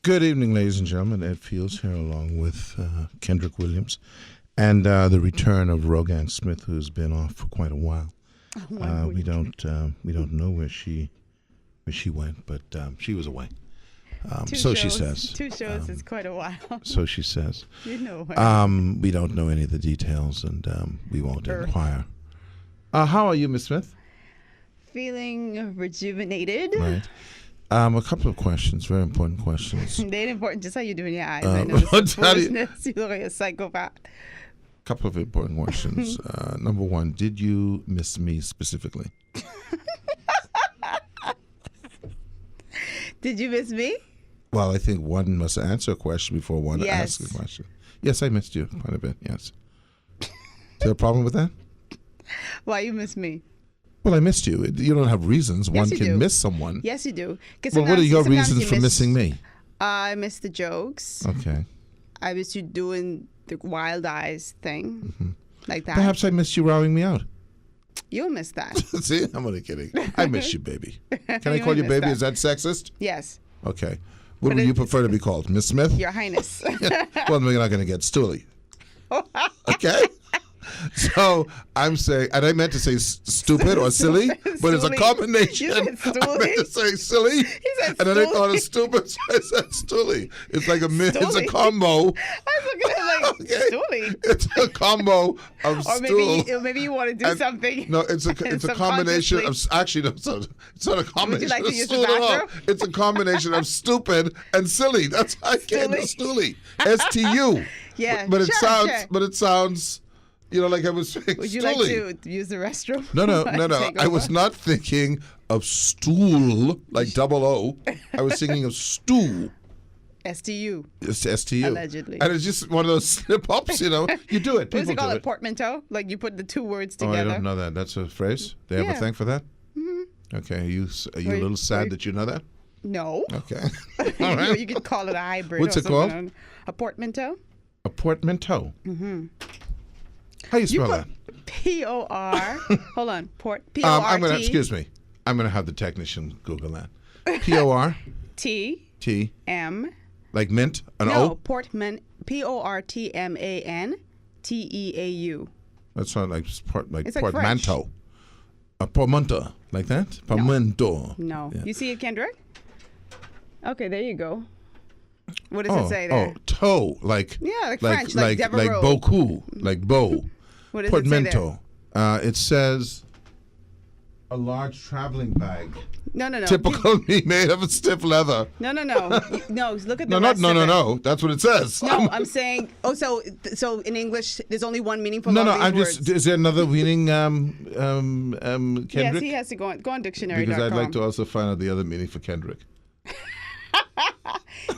Good evening, ladies and gentlemen. Ed Fields here, along with Kendrick Williams, and the return of Rogan Smith, who's been off for quite a while. We don't know where she went, but she was away. She says. 2 shows is quite a while. So she says. You know. We don't know any of the details, and we won't inquire. How are you, Miss Smith? Feeling rejuvenated. Right. A couple of questions, very important questions. They ain't important. Just how you doing your eyes. I know this foolishness. You look like a psychopath. Couple of important questions. Number one, did you miss me specifically? Did you miss me? Well, I think one must answer a question before one asks a question. Yes, I missed you quite a bit, yes. Is there a problem with that? Why you miss me? Well, I missed you. You don't have reasons. Yes, one you can do. miss someone. Yes, you do. Well, what are your reasons for missing me? I miss the jokes. Okay. I miss you doing the wild eyes thing. Like that. Perhaps I missed you rowing me out. You'll miss that. See, I'm only kidding. I miss you, baby. Can I call you baby? Is that sexist? Yes. Okay. What would you prefer to be called? Miss Smith? Your Highness. Well, we're not going to get stooly. Okay? So I'm saying, and I meant to say stupid or silly, but it's a combination. You said stooly. I meant to say silly, said and then I thought stooly. of stupid, so I said stooly. It's like it's a Stooly. combo. I was looking at it like, Okay. stooly. It's a combo of Or stool. maybe you want to do and- something. No, it's a combination of actually no, it's not a combination like to of use the stool at all. bathroom? It's a combination of stupid and silly. That's how I came to stooly. STU. Yeah, But it sure. sounds. You know, like I was saying, Would you stooly. like to use the restroom? No. Take I was over? not thinking of stool, like double O. I was thinking of stool. STU. It's STU. Allegedly. And it's just one of those slip-ups, you know. You do it. What does People it call do it? it. Portmanteau? Like you put the 2 words Oh, together? I don't know that. That's a phrase? They have a Yeah. thing for that? Mm-hmm. Okay. Are you a little sad that you know that? No. Okay. All right. You could call it a hybrid. What's or it called? something. A portmanteau? A portmanteau. Mm-hmm. How you spell that? P-O-R. Hold on. P-O-R-T. Excuse me. I'm going to have the technician Google that. P-O-R? T. T. M. Like mint? An No, O? P-O-R-T-M-A-N-T-E-A-U. That's not like It's like portmanteau. A portmanteau. Like that? Portmanteau. No. Yeah. You see it, Kendrick? Okay, there you go. What does it say there? Oh, toe. Like, Yeah, like French, like like Devereaux. beaucoup. Like beau. What does it say there? Portmanteau. It says a large traveling bag. No. Typical me made of stiff leather. No. No, look at the No, rest of it. no. That's what it says. No, I'm saying. Oh, so in English, there's only one meaning for No, all no. these I'm words. just. Is there another meaning, Kendrick? Yes, he has to go on dictionary.com. Because I'd like to also find out the other meaning for Kendrick.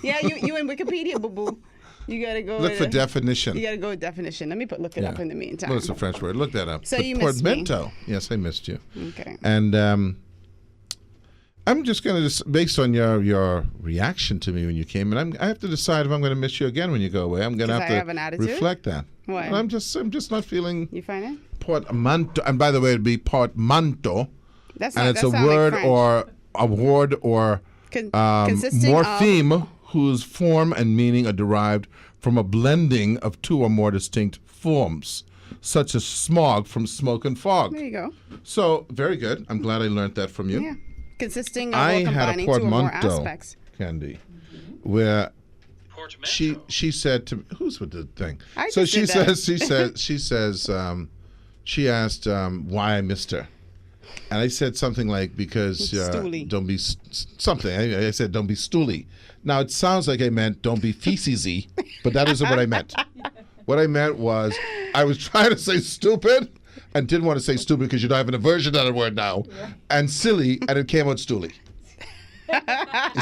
Yeah, you in Wikipedia, boo boo. You gotta go. Look for definition. You gotta go with definition. Let me look it up in the meantime. Well, it's a French word. Look that up. So But you missed me. portmanteau. Yes, I missed you. Okay. And I'm just going to, based on your reaction to me when you came, and I have to decide if I'm going to miss you again when you go away. I'm going to 'Cause have I to have an attitude? reflect that. Why? And I'm just not feeling You find it? portmanteau. And by the way, it'd be portmanteau, That's and not. it's that a sound word like French. or a word or Consisting morpheme whose form and meaning are derived from a blending of 2 or more distinct forms, such as smog from smoke and fog. There you go. So, very good. I'm glad I learned that from you. Yeah. Consisting of I or had a combining 2 or more portmanteau, aspects. Candy, where Portmanteau. she said to me, who's with the thing? I So just she did that. says she asked why I missed her, and I said something like because Stooly. don't be something. I said don't be stooly. Now it sounds like I meant don't be feces-y, but that isn't what I meant. What I meant was I was trying to say stupid and didn't want to say stupid because you don't have an aversion to that word now, and silly, and it came out stooly. You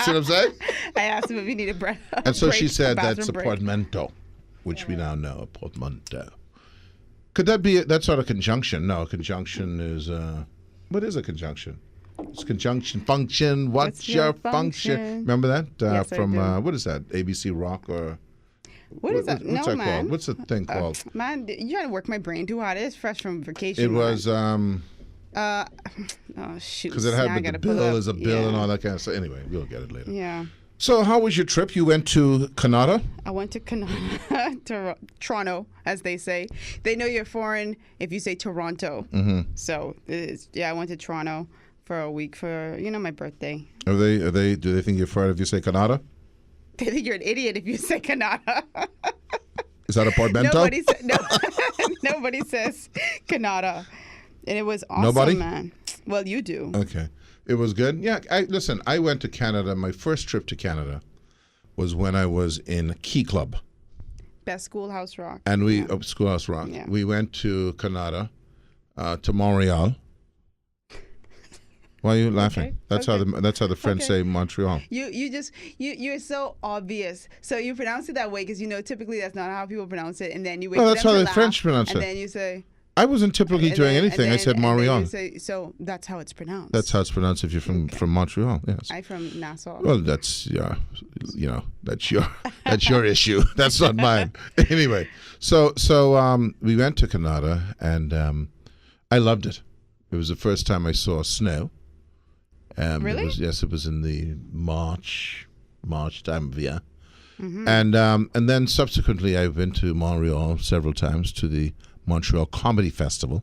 see what I'm saying? I asked him if he needed breath. And so she said that's a portmanteau, which we now know, a portmanteau. Could that be that sort of conjunction? No, a conjunction is what is a conjunction? It's conjunction function. What's your function? Remember that Yes, I from do. what is that? ABC Rock or What is that? What's No, that man. called? What's the thing called? Man, you trying to work my brain too hard. It's fresh from vacation. It man. was Oh shoot. because it Now I had gotta the pull bill up. is a bill Yeah. and all that kind of stuff. Anyway, we'll get it later. Yeah. So how was your trip? You went to Canada? I went to Toronto, as they say. They know you're foreign if you say Toronto. So I went to Toronto for a week for my birthday. Do they think you're foreign if you say Canada? They think you're an idiot if you say Canada. Is that a portmanteau? Nobody says Canada. And it was awesome, Nobody? man. Well, you do. Okay. It was good. Yeah, I went to Canada. My first trip to Canada was when I was in Key Club. Best Schoolhouse Rock. And Schoolhouse Rock. Yeah. We went to Canada, to Montreal. Why are you laughing? That's how the French say Montreal. You're so obvious. So you pronounce it that way because typically that's not how people pronounce it, and then you wait. No, for that's them how to the laugh, French pronounce and it. then you say. I wasn't typically doing anything. I said Montreal. You say, so that's how it's pronounced. That's how it's pronounced if you're from Montreal. Yes. I'm from Nassau. Well, that's that's your issue. That's not mine. Anyway, so we went to Canada and I loved it. It was the first time I saw snow. Really? It was in the March time of year. And then subsequently I've been to Montreal several times to the Montreal Comedy Festival,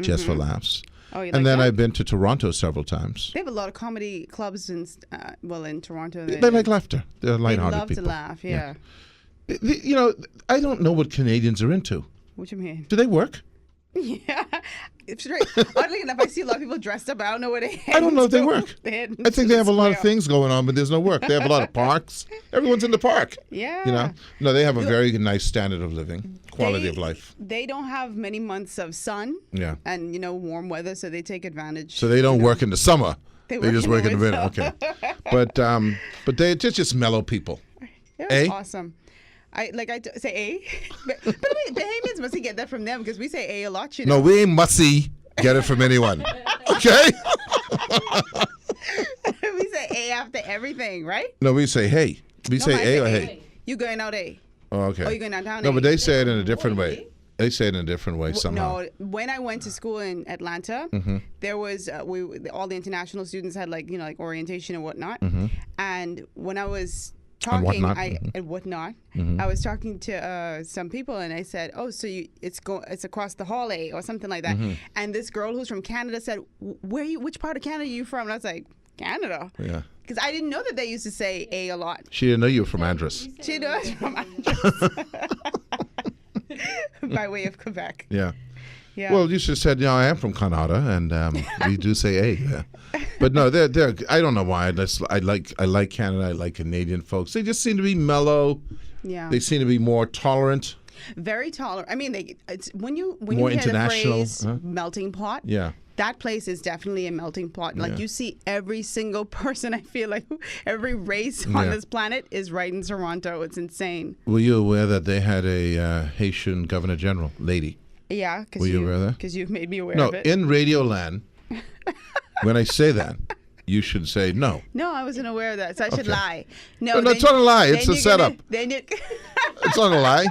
just for laughs. Oh, you like and then that? I've been to Toronto several times. They have a lot of comedy clubs in Toronto. They like laughter. They're lighthearted love people. to laugh, yeah. I don't know what Canadians are into. What you mean? Do they work? Yeah. Oddly enough, I see a lot of people dressed up. I don't know what they I don't know if they work. I think they have a lot of things going on, but there's no work. They have a lot of parks. Everyone's in the park. Yeah. No, they have a very nice standard of living, quality of life. They don't have many months of sun. Yeah. And warm weather, so they take advantage. So they don't work in the summer. They just work in the winter. winter. Okay. But they're just mellow people. It was awesome. I say A, but Bahamians must get that from them because we say A a lot. No, we ain't mussy get it from anyone. Okay. We say A after everything, right? No, we say hey. We say I A or hey. You going out A? Oh, okay. Oh, you going downtown? No, A? but they say it in a different way. They say it in a different way somehow. No, when I went to school in Atlanta, there was all the international students had like orientation and whatnot, and when I was talking, and whatnot. I was talking to some people, and I said, "Oh, so it's across the hall, A, or something like that." And this girl who's from Canada said, "Which part of Canada are you from?" And I was like, "Canada." Yeah. Because I didn't know that they used to say A a lot. She didn't know you were from Andros. She does from Andros. By way of Quebec. Yeah. Yeah. Well, you should have said, I am from Canada, and we do say A. Yeah. But no, they're. I don't know why. I like Canada. I like Canadian folks. They just seem to be mellow. Yeah. They seem to be more tolerant. Very tolerant. I mean, when you More hear the international, phrase melting pot. Yeah. That place is definitely a melting pot. Like you see every single person, I feel like every race on this planet is right in Toronto. It's insane. Were you aware that they had a Haitian Governor General, lady? Yeah. Were you aware of that? Because you've made me aware No, of it. in Radioland, when I say that, you should say no. No, I wasn't aware of that, so I should lie. No, it's not a lie. It's a setup. It's not a lie.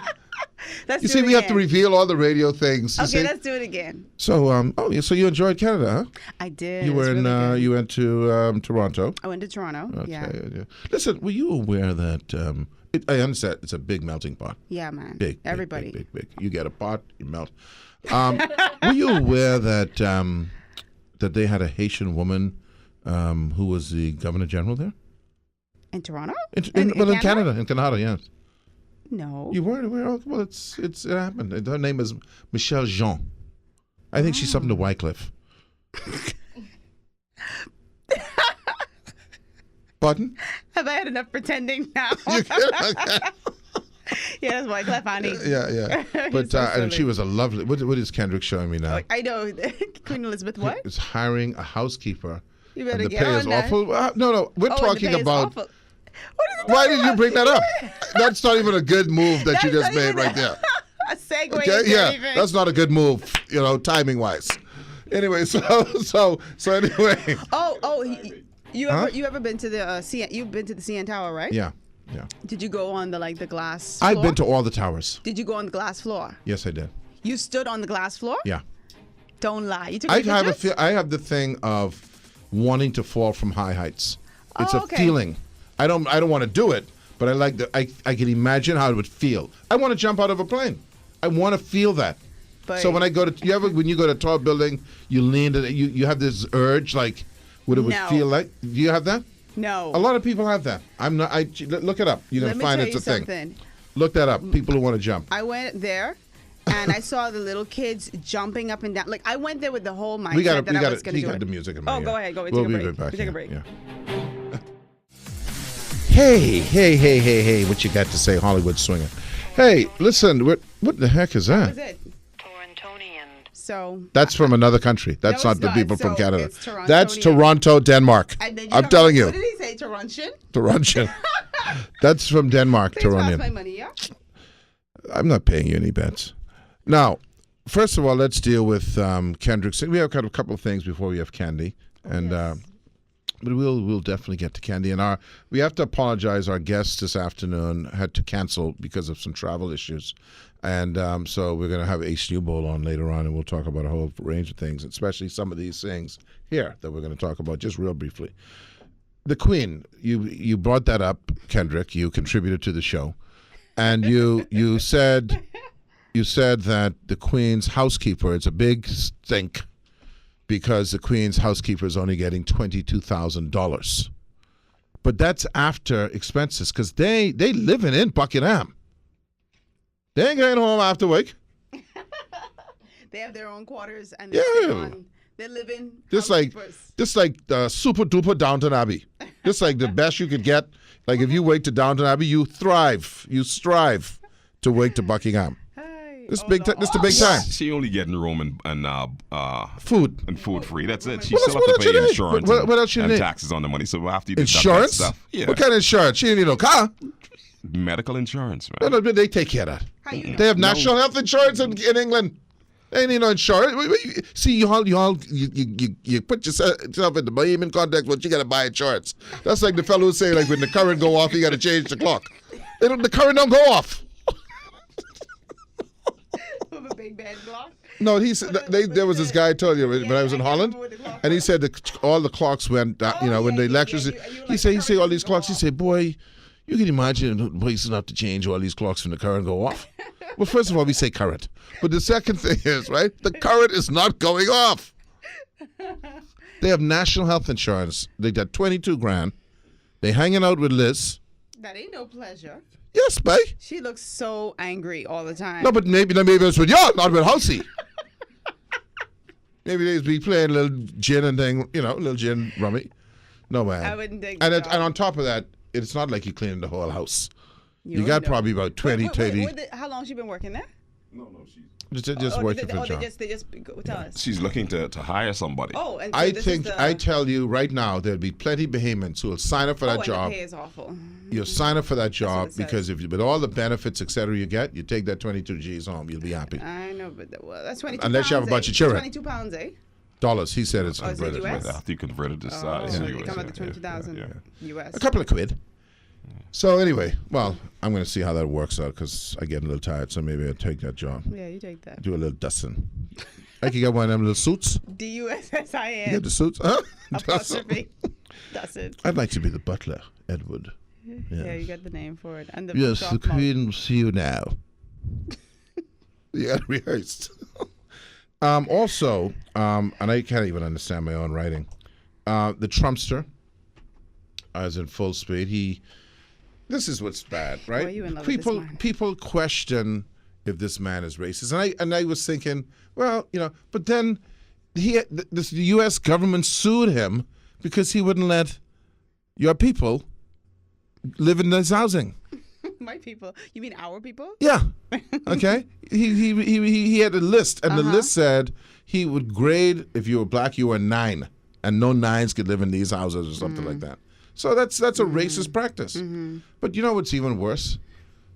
You see, we have to reveal all the radio things. Okay, let's do it again. So, so you enjoyed Canada, huh? I did. You were in. Really good. You went to Toronto. I went to Toronto. Okay. Yeah. Listen, were you aware that? I understand it's a big melting pot. Yeah, man. Big. Everybody. Big. You get a pot, you melt. Were you aware that that they had a Haitian woman who was the Governor General there? In Toronto? In Canada. In Canada, yes. No. You weren't aware? Oh, well, it happened. Her name is Michelle Jean. I think she's something to Wycliffe. Pardon? Have I had enough pretending now? Yeah, that's Wycliffe, honey. Yeah. But and she was a lovely. What is Kendrick showing me now? I know. Queen Elizabeth what? Is hiring a housekeeper. You better and the get pay on is that. awful. No. We're talking about. What is it Why did you bring that up? That's not even a good move that you just made right there. A segue. Okay, yeah, that's not a good move, timing wise. Anyway, so anyway. You ever been to the you've been to the CN Tower, right? Yeah. Did you go on the glass floor? I've been to all the towers. Did you go on the glass floor? Yes, I did. You stood on the glass floor? Yeah. Don't lie. You took pictures? I have the thing of wanting to fall from high heights. It's a okay. feeling. I don't want to do it, but I like I can imagine how it would feel. I want to jump out of a plane. I want to feel that. But So when I go to when you go to a tall building, you lean and you have this urge like what it would No. feel like. Do you have that? no. A lot of people have that. I'm not. Look it up. You're Let gonna me find tell it's you a thing. something. Look that up. People who want to jump. I went there, and I saw the little kids jumping up and down. Like I went there with the whole mindset We got that I was going to do got it. the music in Oh, mind. go ahead. Go. We'll Take a be break. right back. We take a Yeah, break. yeah. Hey! What you got to say, Hollywood swinger? Hey, listen. What the heck is That was that? it. Torontonian. So That's from another country. That's No, not it's the not. people from So Canada. it's Torontonian. That's Toronto, Denmark. and then I'm talk telling about- you, What did he say? Torontian? Toronto. That's from Denmark, Please pass my Toronto. money. Yeah. I'm not paying you any bets. Now, first of all, let's deal with Kendrick. We have got a couple of things before we have Candy, and but we'll definitely get to Candy. And we have to apologize. Our guest this afternoon had to cancel because of some travel issues, and so we're going to have Ace Newbold on later on, and we'll talk about a whole range of things, especially some of these things here that we're going to talk about just real briefly. The Queen, you brought that up, Kendrick. You contributed to the show, and you said that the Queen's housekeeper, it's a big stink because the Queen's housekeeper is only getting $22,000. But that's after expenses because they living in Buckingham. They ain't going home after work. They have their own quarters and Yeah. they live in Just like super duper Downton Abbey. Just like the best you could get. Like if you wake to Downton Abbey, you thrive. You strive to wake to Buckingham. This the big time. She only getting room and Food. food free. That's it. She What still else- have what to else you pay need? insurance What else you and need? taxes on the money. So after you deduct that Insurance? stuff, yeah, What kind of insurance? She didn't need no car. medical insurance, No, man. no, they take care of that. How you know? They have national health insurance in England. They ain't need no insurance. See, you put yourself in the Bahamian context, but you got to buy insurance. That's like the fellow who say, like, when the current go off, you got to change the clock. The current don't go off. With a big bad block. No, he said there was this guy I told you when I was in Holland, and he said all the clocks went down. When the electricity. He said all these clocks. He said, boy, you can imagine wasting up to change all these clocks when the current go off. Well, first of all, we say current, but the second thing is right. The current is not going off. They have national health insurance. They got 22 grand. They hanging out with Liz. That ain't no pleasure. Yes, babe. She looks so angry all the time. No, but maybe it's with y'all, not with Housey. Maybe they be playing a little gin and thing, a little gin rummy. No, man. I wouldn't think And so. and on top of that, it's not like you cleaning the whole house. You don't got know. probably about 20, 30. How long she been working there? Just working for a job. They just tell us. She's looking to hire somebody. Oh, and so I this think is the, I tell you right now, there'll be plenty of Bahamians who will sign up for that and job. the pay is awful. You'll sign up for that job it says. because with all the benefits, et cetera, you get, you take that 22 G's home. You'll be happy. I know, but that's 22 Unless you have a bunch of children. 22 pounds, eh? Dollars. He said it's Oh, is it converted. US? After you converted to Oh, size, you're you talking about the yeah, 22,000 yeah. US. A couple of quid. So anyway, well, I'm going to see how that works out because I get a little tired, so maybe I'll take that job. Yeah, you take that. Do a little dusting. I could get one of them little suits. You DUSSIN. get the suits, huh? Apostrophe. That's it. I'd like to be the butler, Edward. Yeah, you got the name for it. And the Yes, the soft mouth. Queen will see you now. You got it rehearsed. Also, and I can't even understand my own writing. The Trumpster, as in full speed. This is what's bad, right? Why are you in love with this man? People question if this man is racist, and I was thinking, well, but then the U.S. government sued him because he wouldn't let your people live in this housing. My people. You mean our people? Yeah. Okay. He had a list, and the list said he would grade if you were black, you were 9, and no 9s could live in these houses or something like that. So that's a racist practice. But you know what's even worse?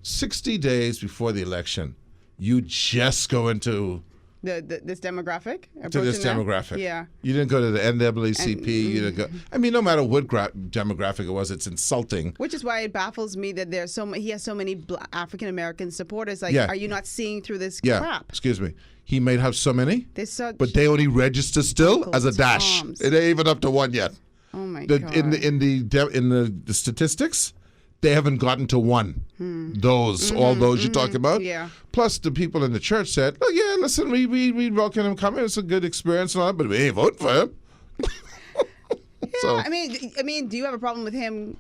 60 days before the election, you just go into This demographic? to this Approaching that? demographic. Yeah. You didn't go to the NAACP. You didn't go. I mean, no matter what demographic it was, it's insulting. Which is why it baffles me that there's he has so many African American supporters. Like, Yeah. are you not seeing through this Yeah. crap? Excuse me. He might have so many, There's such. but they only register still Uncle as a dash. Toms. It ain't even up to 1 yet. Oh my my the, God. in the statistics, they haven't gotten to one. All those you talk about. Yeah. Plus, the people in the church said, "Oh yeah, listen, we welcome him coming. It's a good experience and all, but we ain't voting for him." So, I mean, do you have a problem with him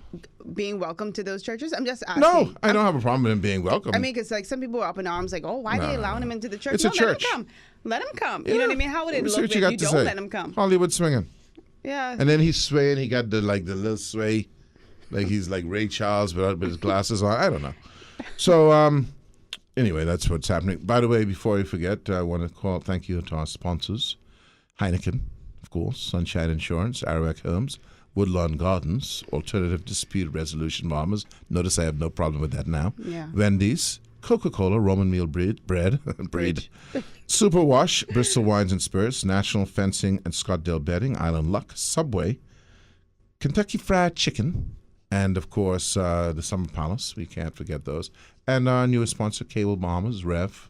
being welcome to those churches? I'm just asking. no, I don't have a problem with him being welcome. I mean, because like some people are up in arms, like, oh, why are they allowing him into the church? It's a church. Let him come. You know what I mean? How would it Let's see look what you if got you to don't say. let him come? Hollywood swinging. Yeah. And then he's swaying. He got the little sway, like he's like Ray Charles, but with his glasses on. I don't know. So anyway, that's what's happening. By the way, before I forget, I want to thank you to our sponsors, Heineken, of course, Sunshine Insurance, Arawak Homes, Woodlawn Gardens, Alternative Dispute Resolution Farmers. Notice I have no problem with that now. Yeah. Wendy's, Coca-Cola, Roman Meal Breed, Superwash, Bristol Wines and Spirits, National Fencing and Scottdale Bedding, Island Luck, Subway, Kentucky Fried Chicken, and of course the Summer Palace. We can't forget those. And our newest sponsor, Cable Bahamas, Rev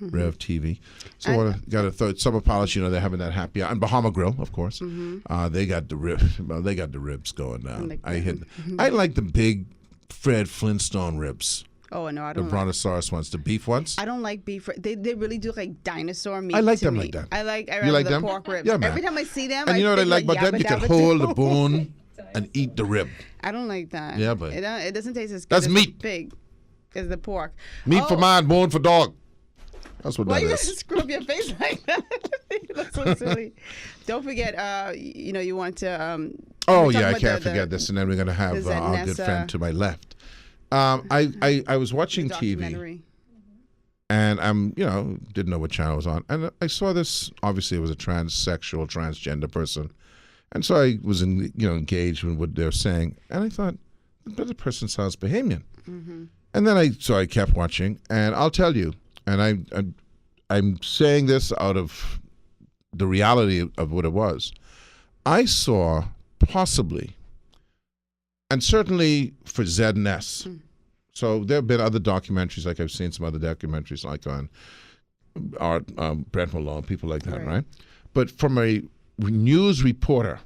TV. So I got a third Summer Palace. You know they're having that happy hour. And Bahama Grill, of course. They got the ribs. Well, they got the ribs going down. I like the big Fred Flintstone ribs. Oh no, I The don't. Brontosaurus ones, the beef ones. I don't like beef. They really do like dinosaur meat. I like to them me. like that. I You like the them? pork ribs. Yeah, man. Every time I see them, And you know what I think like about them? You can Yabba Dabba hold too. the bone and eat the rib. I don't like that. Yeah, but it doesn't taste as good that's as meat. the pig as the pork. Meat for man, bone for dog. That's what Why that you is. gotta screw up your face like that? That's so silly. Don't forget, you want to. Oh we're talking yeah, I about can't forget this. And then we're gonna have the our good Zetnessa- friend to my left. I was watching TV. documentary. And didn't know what channel it was on. And I saw this, obviously it was a transgender person. And so I was engaged in what they're saying. And I thought, but the person sounds Bahamian. And then I kept watching. And I'll tell you, and I'm saying this out of the reality of what it was. I saw possibly, and certainly for ZNS, so there have been other documentaries, like I've seen some other documentaries like on Art, Brent Malone, people like that, right? But from a news reporter,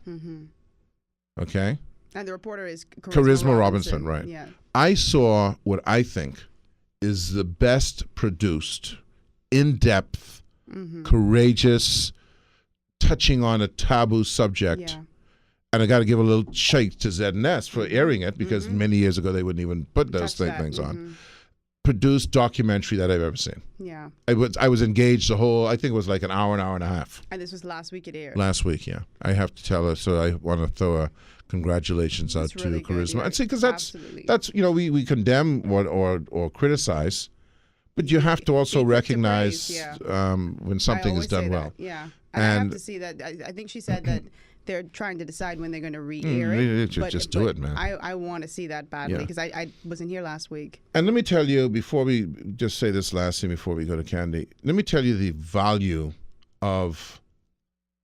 okay? And the reporter is Charisma Robinson, right? Yeah. I saw what I think is the best produced, in-depth, courageous, touching on a taboo subject. Yeah. And I got to give a little shake to ZNS for airing it because many years ago they wouldn't even put those things on. Produced documentary that I've ever seen. Yeah. I was engaged the whole, I think it was like an hour and a half. And this was last week it aired. Last week, yeah. I have to tell her, so I want to throw a congratulations out to really good, Charisma. yeah. And see, because Absolutely. that's we condemn or criticize, but you have to also Equal to recognize praise, when something is I always done say well. that, yeah. And I have to see that. I think she said that they're trying to decide when they're going to re-air it. Just do it, man. I want to see that badly because I wasn't here last week. And let me tell you, before we just say this last thing before we go to Candy, let me tell you the value of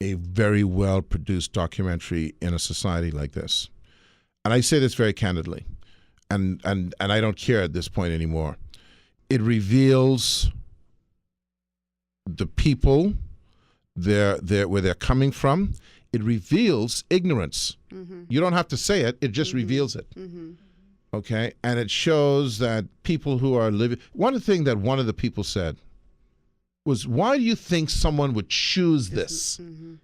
a very well-produced documentary in a society like this. And I say this very candidly, and I don't care at this point anymore. It reveals the people, where they're coming from. It reveals ignorance. You don't have to say it. It just reveals it. Okay? And it shows that people who are living... One thing that one of the people said was, why do you think someone would choose this?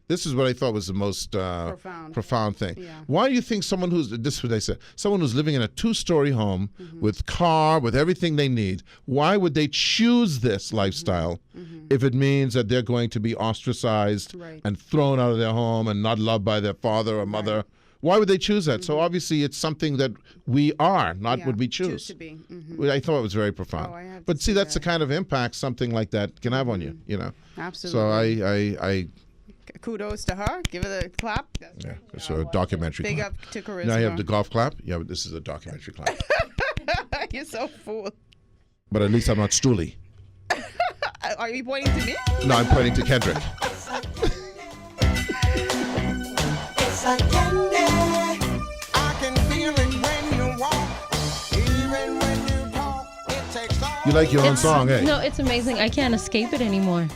This is what I thought was the most profound thing. Yeah. Why do you think someone this is what they said, someone who's living in a 2-story home with car, with everything they need, why would they choose this lifestyle if it means that they're going to be ostracized and thrown out of their home and not loved by their father or mother? Why would they choose that? So obviously it's something that we are, not what we choose. To be. I thought it was very profound. I have to But see, see that's that. the kind of impact something like that can have on you, Absolutely. So I kudos to her. Give her the clap. it's a documentary Big clap. up to Charisma. Now you have the golf clap. Yeah, but this is a documentary clap. You're so fool. But at least I'm not stooly. Are you pointing to me? No, I'm pointing to Kendrick. It's like candy. I can feel it when you walk, even when you talk. It takes all You like your own song, eh? No, it's amazing. I can't escape it anymore.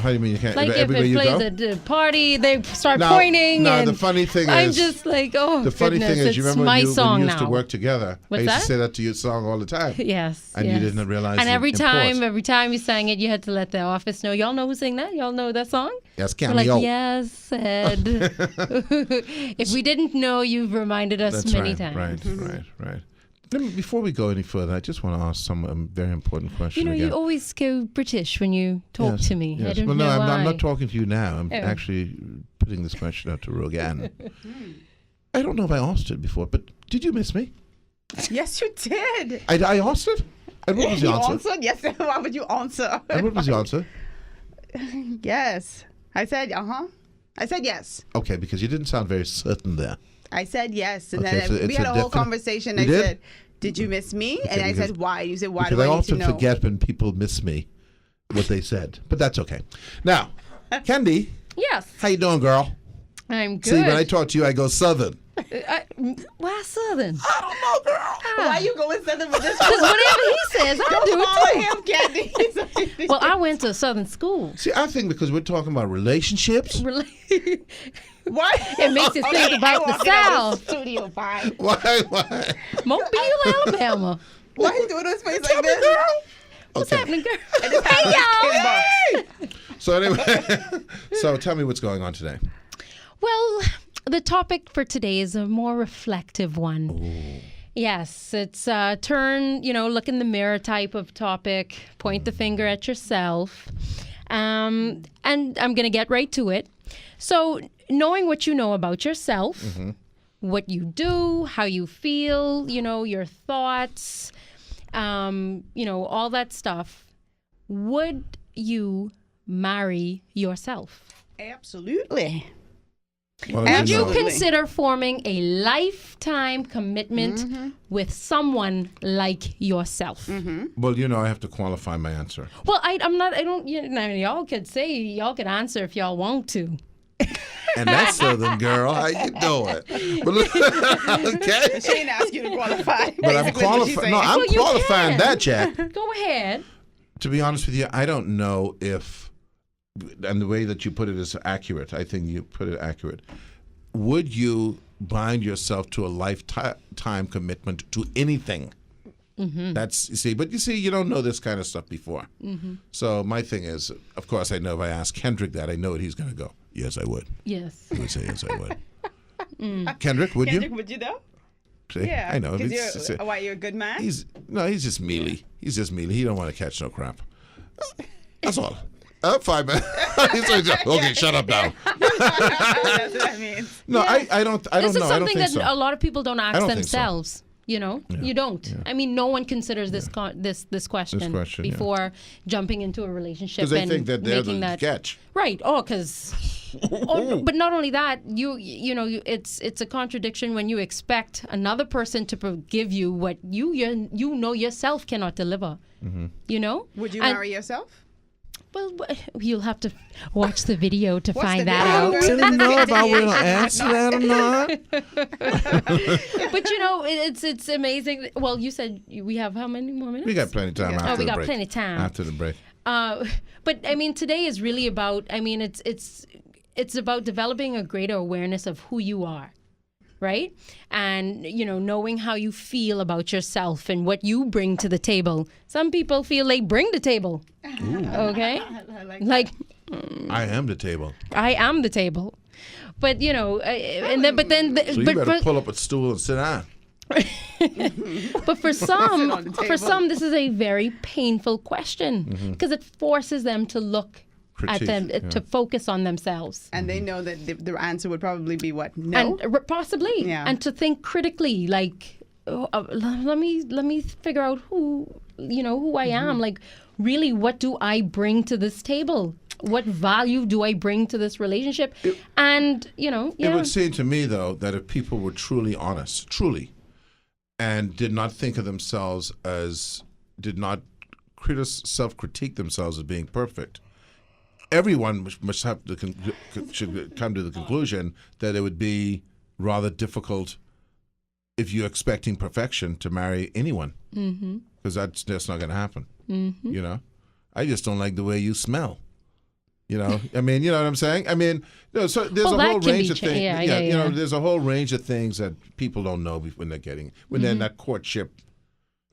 How do you mean you can't? Like if everywhere it you plays go? at the party, they start Now- pointing. now, and the funny thing I'm is- just like, oh, The funny goodness, thing is, you it's remember my when song you used now. to work together? What's I used that? to say that to your song all the time. Yes. And you yes. didn't realize And the every import. time you sang it, you had to let the office know. Y'all know who sang that? Y'all know that song? Yes, We're cameo. like, yes, Ed. If we didn't know, you've reminded us That's many right, times. right. Before we go any further, I just want to ask some very important question You know, again. you always go British when you talk Yes, to me. I yes. don't Well, know no, why. I'm not talking to you now. I'm Oh. actually putting this question out to Rogan. I don't know if I asked it before, but did you miss me? Yes, you did. I asked it? And what was the You answer? answered? Yes. Why would you answer? And what was the answer? Yes. I said, I said yes. Okay, because you didn't sound very certain there. I said yes. And Okay, then so we it's had a a whole definite- conversation. We I did? said, did you miss me? And I because- said, why? You said, why Because do I I need to often know? forget when people miss me what they said. But that's okay. Now, Candy, Yes, how you doing, girl? I'm good. See, when I talk to you, I go Southern. Why Southern? I don't know, girl. Why you going Southern with this? Because whatever he says, I do Don't it follow him, Candy. too. Well, I went to a Southern school. See, I think because we're talking about relationships. It Why? makes you think about the South. Studio, fine. Why? Mobile, Alabama. Why you doing this face like this? What's Okay. happening, girl? Hey, Hey, y'all. So anyway, so tell me what's going on today. Well, the topic for today is a more reflective one. Yes, it's a turn, look in the mirror type of topic, point the finger at yourself. And I'm going to get right to it. So, knowing what you know about yourself, what you do, how you feel, your thoughts, all that stuff, would you marry yourself? Absolutely. What Would do you know? Absolutely. consider forming a lifetime commitment with someone like yourself? Well, I have to qualify my answer. Well, y'all could say, y'all could answer if y'all want to. And that's Southern girl. How you doing? But, okay. She didn't ask you to qualify. But I'm basically what she's qualifying. saying. No, I'm Well, you qualifying can. that, Jack. Go ahead. To be honest with you, I don't know if, and the way that you put it is accurate. I think you put it accurate. Would you bind yourself to a lifetime commitment to anything? That's you don't know this kind of stuff before. So my thing is, of course, I know if I ask Kendrick that, I know what he's going to go. Yes, I would. Yes. He would say yes, I would. Kendrick, would Kendrick, you? would you though? See, Yeah. I know. Because why, you're a good man? He's just mealy. He's just mealy. He don't want to catch no crap. That's all. 5 minutes. Okay, shut up now. That's what I mean. No, I don't This know. is I don't something think that so. a lot of people don't ask don't think so. themselves. You don't. I mean, no one considers this question, question, yeah. before jumping into a relationship Because they and think that they're making the that catch. right. Oh, because. But not only that, it's a contradiction when you expect another person to give you what you yourself cannot deliver. Would you And- marry yourself? Well, you'll have to watch the video to What's find the that video, out. girl? I don't know if I will answer that or not. But it's amazing. Well, you said we have how many more minutes? We got plenty of time after we the got break. plenty of time. After the break. But I mean, today is really about. I mean, it's about developing a greater awareness of who you are, right? And knowing how you feel about yourself and what you bring to the table. Some people feel they bring the table. Okay, like I am the table. I am the table. But and then So you better pull up a stool and sit down. But for some, this is a very painful question because it forces them to look at Critique, them, yeah. to focus on themselves. And they know that the answer would probably be what? No. And possibly, Yeah. and to think critically, like, let me figure out who I am. Like, really, what do I bring to this table? What value do I bring to this relationship? And It would seem to me, though, that if people were truly honest, and did not think of themselves did not self-critique themselves as being perfect, everyone must have should come to the conclusion that it would be rather difficult if you're expecting perfection to marry anyone, because that's not going to happen. I just don't like the way you smell. You know, I mean, you know what I'm saying? I mean, so there's a that whole can range be of cha- things. yeah, you know, yeah. there's a whole range of things that people don't know when they're in that courtship.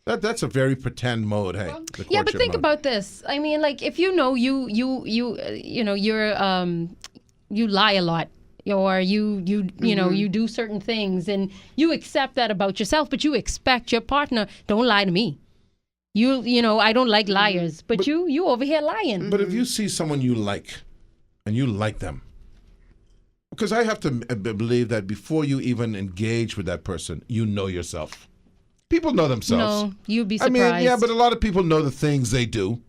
That's a very pretend mode. Hey, the Yeah, but courtship think mode. about this. I mean, like if you know you know you lie a lot, or you know you do certain things, and you accept that about yourself, but you expect your partner, don't lie to me. You know, I don't like liars, but you over here lying. But if you see someone you like, and you like them, because I have to believe that before you even engage with that person, you know yourself. People know themselves. No, you'd be I surprised. mean, yeah, but a lot of people know the things they do.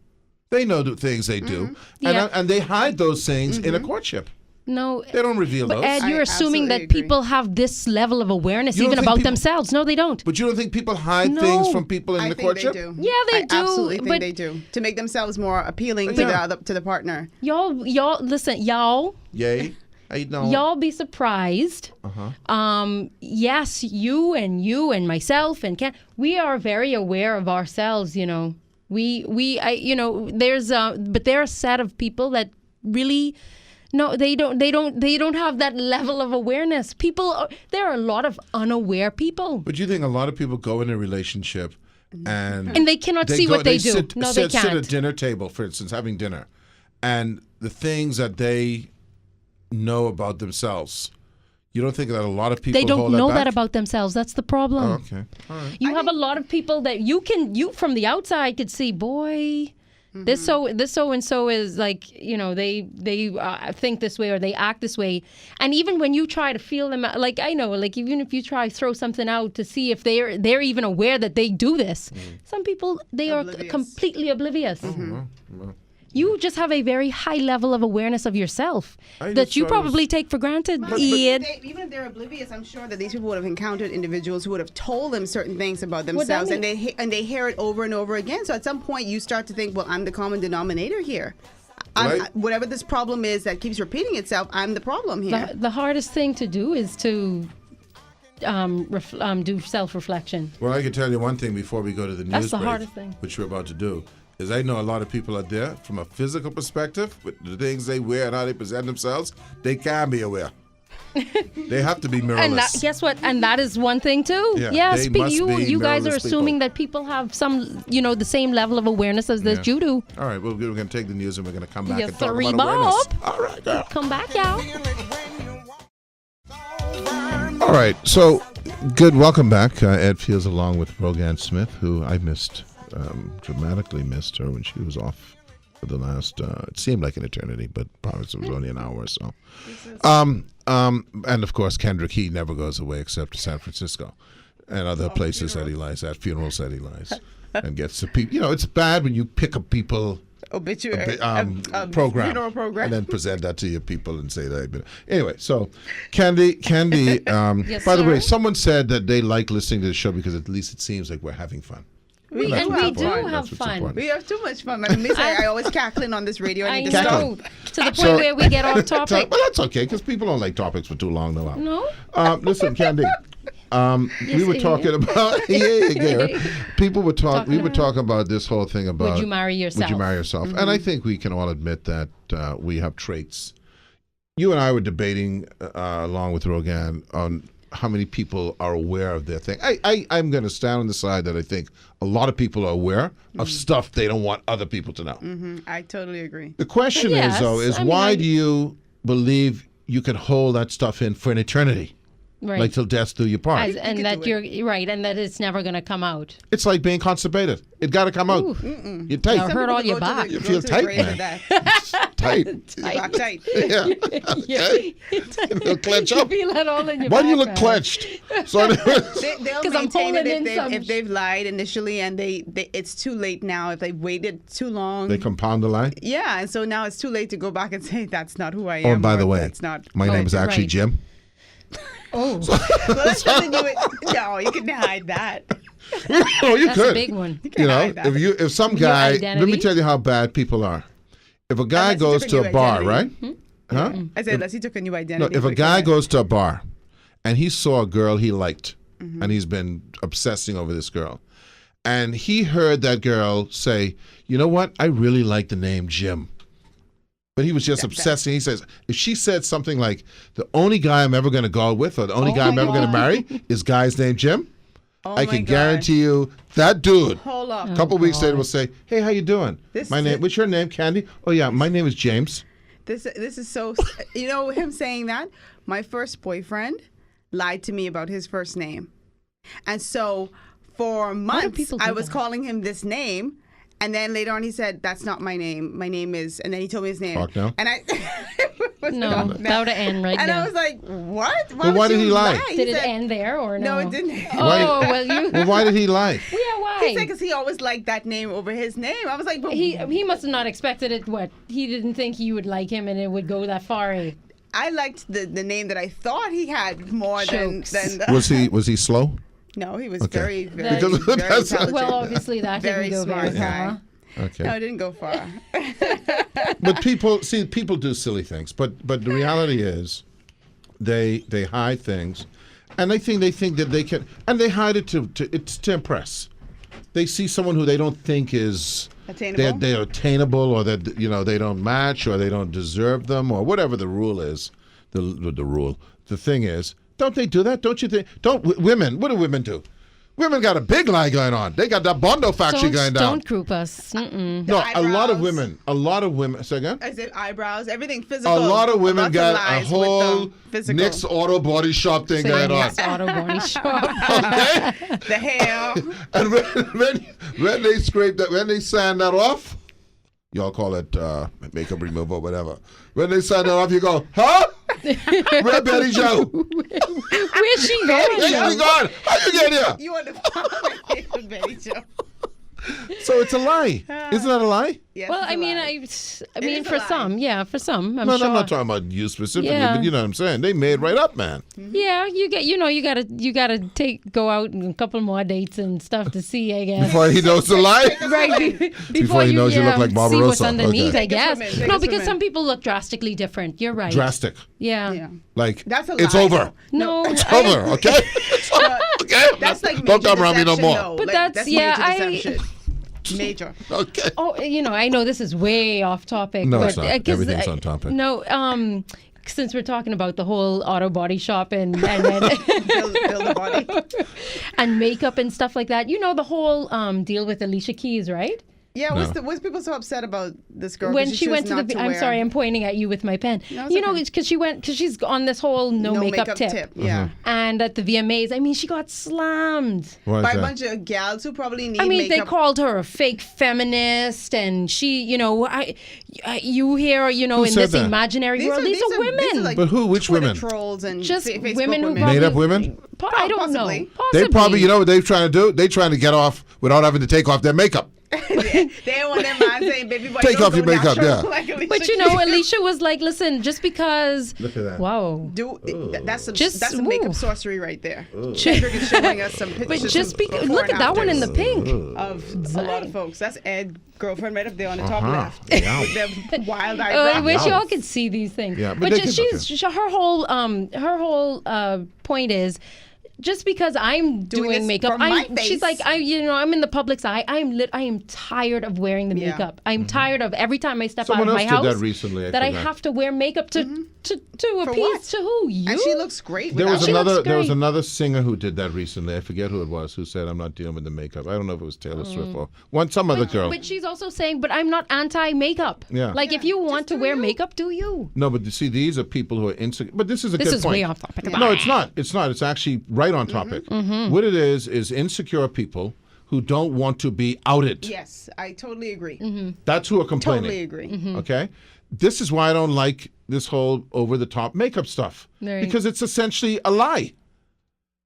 They know the things they do, Yeah. and they hide those things in a courtship. No, They don't reveal but those. Ed, you're I assuming that absolutely agree. people have this level of awareness You don't even think about people- themselves. No, they don't. But you don't think people hide No. things from people in I the think courtship? they do. Yeah, they I do, absolutely think but- they do to make themselves more appealing to the partner. Y'all, listen, y'all Yay. I know. y'all be surprised. Yes, you and myself and Ken, we are very aware of ourselves. You know, you know, but there are a set of people that really. No, they don't have that level of awareness. There are a lot of unaware people. But you think a lot of people go in a relationship and they cannot see what they do. Sit, No, sit, they sit at a can't. dinner table, for instance, having dinner, and the things that they know about themselves. You don't think that a lot of people They don't hold know that that back? about themselves. That's the problem. Oh, okay. All right. You have a lot of people that you from the outside could see, boy, this so and so is like, you know, they think this way or they act this way, and even when you try to feel them out, like I know, like even if you try to throw something out to see if they're even aware that they do this, some people they Oblivious. are completely oblivious. You just have a very high level of awareness of yourself I that just you thought it was- probably take for granted, Ed. Even if they're oblivious, I'm sure that these people would have encountered individuals who would have told them certain things about themselves, mean? and they hear it over and over again. So at some point, you start to think, well, I'm the common denominator here. Right. Whatever this problem is that keeps repeating itself, I'm the problem here. The hardest thing to do is to do self-reflection. Well, I can tell you one thing before we go to the news That's the break, hardest thing. which we're about to do, is I know a lot of people out there from a physical perspective, with the things they wear and how they present themselves, they can be aware. They have to be mirrorless. And guess what? And that is one thing too. Yeah, they must be you guys are mirrorless assuming people. that people have some, you know, the same level of awareness as that Yeah. you do. All right, well, we're going to take the news and we're going to come back Yes, and talk sirree, about awareness. Bob. All right, girl. Come back, y'all. Feel it when you walk. All right, so good. Welcome back. Ed Fields along with Rogan Smith, who I missed, dramatically missed her when she was off for the last, it seemed like an eternity, but probably it was only an hour or so. And of course, Kendrick, he never goes away except to San Francisco and other places that he lies at, funerals that he lies, and gets to people. You know, it's bad when you pick up people Obituary, program, funeral program. and then present that to your people and say that. Anyway, so Candy. Yes, by the way, sir. someone said that they like listening to the show because at least it seems like we're having fun. We That's and what's we important. do That's have what's fun. important. We have too much fun. I miss I always cackling on this radio. I I need to know. stop. To the point So- where we get off topic. Well, that's okay because people don't like topics for too long. No. No? Listen, Candy. We were Yes, talking about Gary. People were talking. We were about- talking about this whole thing about Would you marry yourself? Would you marry yourself? And I think we can all admit that we have traits. You and I were debating along with Rogan on how many people are aware of their thing. I'm going to stand on the side that I think a lot of people are aware of stuff they don't want other people to know. I totally agree. The question Yes, is, though, is I mean, why do you believe you can hold that stuff in for an eternity? Right. Like till death do you part. And could that do you're right, and that it's never going to come out. It's like being constipated. It got to come out. You're tight. Now, hurt all your back. You feel tight, man. Tight. Back tight. Yeah. Okay. It'll clench up. You feel that all in your Why do you back, look man. clenched? So They'll 'Cause I'm maintain holding it in some if they've lied initially and they it's too late now if they've waited too long. they compound the lie. Yeah, and so now it's too late to go back and say that's not who I am. Oh, and by or the way, that's not. my name is actually right. Jim. Oh, Well, that's nothing to do with. No, you can hide that. Oh, you that's could. a big one. You know, hide that. if some guy, let me identity? tell you how bad people are. If a guy Unless he goes took a to a new bar, identity. right? Huh? I said unless he took a new No, identity. if a for guy the- goes to a bar and he saw a girl he liked and he's been obsessing over this girl, and he heard that girl say, "You know what? I really like the name Jim." But he was just obsessing. He says, if she said something like, the only guy I'm ever going to go out with or the only guy I'm ever going to marry is guy's named Jim, I can guarantee you that dude, Hold up. a couple weeks later will say, hey, how you doing? This My name, is- what's your name, Candy? Oh, yeah, my name is James. This is so. You know him saying that. My first boyfriend lied to me about his first name, and so for months people do I was that? calling him this name, and then later on he said, "That's not my name. My name is," and then he told me his name. Fuck no. And I. No, without an end right And now. I was like, "What? But why would did you he lie? He Did it said- end there or no? No, it didn't. Oh, well, you. Well, why did he lie? Yeah, why? He said because he always liked that name over his name. I was like, but He must have not expected it. What, he didn't think you would like him and it would go that far. Eh? I liked the name that I thought he had more than Jokes. the, Was he slow? No, he was Okay. very, very, Because very that's- intelligent. Well, obviously that Very didn't go smart very guy. far. Okay. No, it didn't go far. But people do silly things. But the reality is, they hide things, and they think that they can, and they hide it to impress. They see someone who they don't think is Attainable? they're attainable, or that they don't match, or they don't deserve them, or whatever the rule is. The rule. The thing is, don't they do that? Don't you think? Women? What do women do? Women got a big lie going on. They got that Bondo factory going down. Don't group us. Mm-mm. No, a lot of eyebrows. women. Say again. I said eyebrows, everything physical. A lot of women Lots got a lies with whole the physical. Nick's Auto Body Shop thing going on. Next auto body shop. Okay? The hair. And when they scrape that, when they sand that off, y'all call it makeup removal, whatever. When they sand that off, you go, huh? Where Betty Joe? Where's she Where's going? she gone? How you get here? You want to Betty Jo. So it's a lie. Isn't that a lie? Yes, Well, it's a I mean, lie. I mean, is a for lie. some, yeah, for some, I'm No, sure. I'm not talking about you specifically, Yeah. but you know what I'm saying. They made right up, man. Yeah, you gotta go out and a couple more dates and stuff to see, I guess. Before he knows the lie. Right Before he knows you look like see what's Barbarossa. underneath, Okay. I guess. Take us women, No, take us because women. some people look drastically different. You're right. Drastic. Yeah. Yeah. Like, That's a it's lie, over. though. No, It's I- over, okay? It's over, okay? That's like major Don't come around me no deception, more. though. But Like, that's- yeah, major I- deception. Major. Okay. Oh, I know this is way off topic. No, but, it's not. 'cause Everything's on topic. No, since we're talking about the whole auto body shop and Build the body. and makeup and stuff like that, the whole deal with Alicia Keys, right? Yeah, No. what's people so upset about this girl? When 'Cause she went chose to not the, I'm wear sorry, I'm pointing at you with my pen. No, it's okay. It's because she's on this whole no makeup tip. Yeah. And at the VMAs, I mean, she got slammed. Why is By a that? bunch of gals who probably need I mean, makeup. they called her a fake feminist, and she, you hear, in said this that? imaginary world, these are women. like But who? Which Twitter women? Trolls and Just Facebook women who women. Made up women? I don't Possibly. know. Possibly. They probably, you know what they're trying to do? They're trying to get off without having to take off their makeup. They don't want their man saying, baby boy, Take don't off your go makeup, natural yeah. like Alicia But Keys. Alicia was like, listen, just because. Look at that. Wow. That's Just- some makeup ooh. sorcery right there. Kendrick is showing us some pictures. But just some because. before Look and at that one in the afters pink. of a lot of folks. That's Ed's girlfriend right up there on the top Uh-huh. left. Yeah. With them wild Oh, I eyebrows. wish Wow. y'all could see these things. Yeah, but but they just can- her whole point is, just because I'm Doing doing this makeup, for my she's face. like, I'm in the public's eye. I am tired of wearing the Yeah. makeup. I'm tired of every time I step Someone out of else my did house that recently, I that I forgot. have to wear makeup to appease what? to who you. And she looks great. There without was it. looks there was great. another singer who did that recently. I forget who it was who said, "I'm not dealing with the makeup." I don't know if it was Taylor Swift or some other girl. But she's also saying, but I'm not anti-makeup. Yeah. Like if you want to do wear you. makeup, do you? No, but you see, these are people who are insecure. But this is a This good is point. way off topic. No, it's not. It's not. It's actually right on topic. What it is insecure people who don't want to be outed. Yes, I totally agree. That's who are complaining. Totally agree. Okay? This is why I don't like this whole over-the-top makeup stuff. Right. Because it's essentially a lie.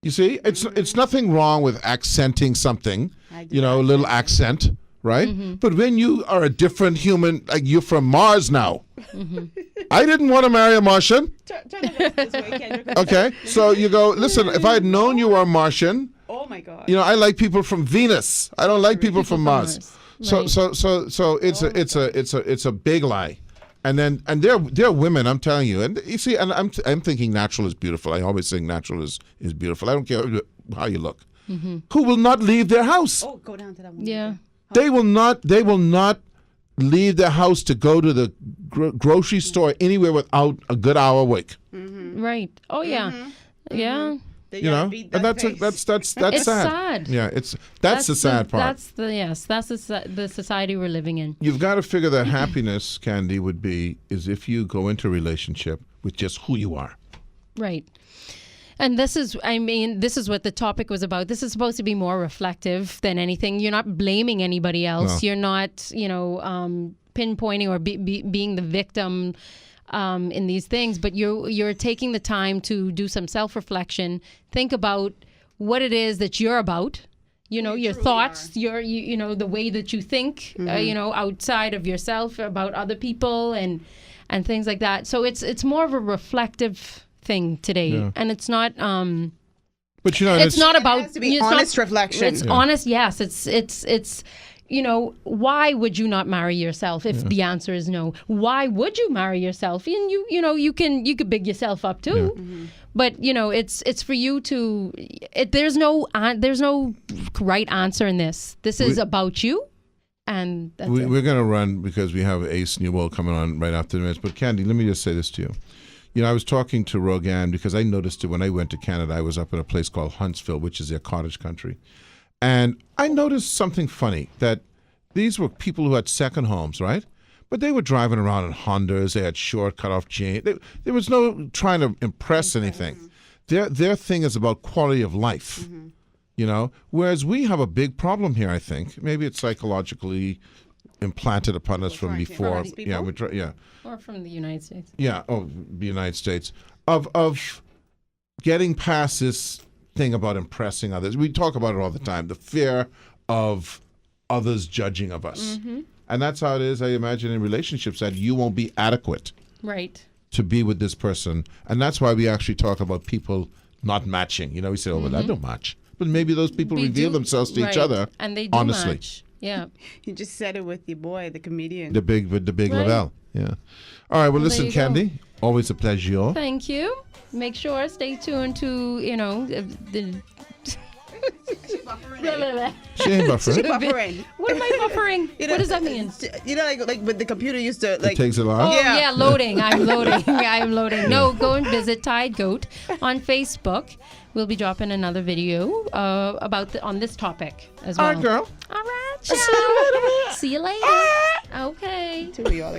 You see? It's nothing wrong with accenting something, a little accent, right? But when you are a different human, like you're from Mars now. I didn't want to marry a Martian. Turn it this way, Kendrick. Okay? So you go, listen, if I had known you were a Martian, Oh my God. I like people from Venus. I don't like people from Mars. So Right. so it's a big lie. And there are women, I'm telling you, and you see, and I'm thinking natural is beautiful. I always think natural is beautiful. I don't care how you look. Who will not leave their house? Oh, go down to that one. Yeah. They will not leave their house to go to the grocery store anywhere without a good hour awake. Right. Oh yeah. Yeah. They You gotta know, beat and that that's pace. that's It's sad. sad. Yeah, that's the sad part. That's the society we're living in. You've got to figure that happiness, Candy, would be is if you go into a relationship with just who you are. Right. And this is what the topic was about. This is supposed to be more reflective than anything. You're not blaming anybody else. No. You're not, pinpointing or being the victim in these things. But you're taking the time to do some self-reflection. Think about what it is that you're about. Your truly thoughts, the way that you think, outside of yourself, about other people and things like that. So it's more of a reflective thing today, Yeah. and it's not. But It's not about. It has to be it's not- honest reflection. It's honest. Yes. It's. Why would you not marry yourself if the answer is no? Why would you marry yourself? And you could big yourself up too. Mm-hmm. But it's for you to. There's no right answer in this. This is about you, and that's it. We're going to run because we have Ace Newbold coming on right after the minutes. But Candy, let me just say this to you. I was talking to Rogan because I noticed it when I went to Canada. I was up in a place called Huntsville, which is their cottage country. And I noticed something funny, that these were people who had second homes, right? But they were driving around in Hondas. They had short cut-off jeans. There was no trying to impress anything. Their thing is about quality of life, Whereas we have a big problem here, I think. Maybe it's psychologically implanted upon us from trying to before. impress people? Yeah. Or from the United States. Yeah, the United States, of getting past this thing about impressing others. We talk about it all the time, the fear of others judging of us. And that's how it is, I imagine, in relationships, that you won't be adequate Right. to be with this person. And that's why we actually talk about people not matching. We say, well, that don't match. But maybe those people We reveal do- themselves to each right. other, and they do honestly. match. Yeah. You just said it with your boy, the comedian. The big Right. Lavelle. Yeah. All right, well, there listen, you go. Candy, always a pleasure. Thank you. Make sure stay tuned to the. She ain't buffering. Buffering. What am I buffering? What does that mean? Like with the computer used to It takes a lot. Oh Yeah. yeah, loading. I'm loading. I'm loading. No, go and visit Tide Goat on Facebook. We'll be dropping another video on this topic as well. All right, girl. All right, ciao. See you later. Okay. throw you all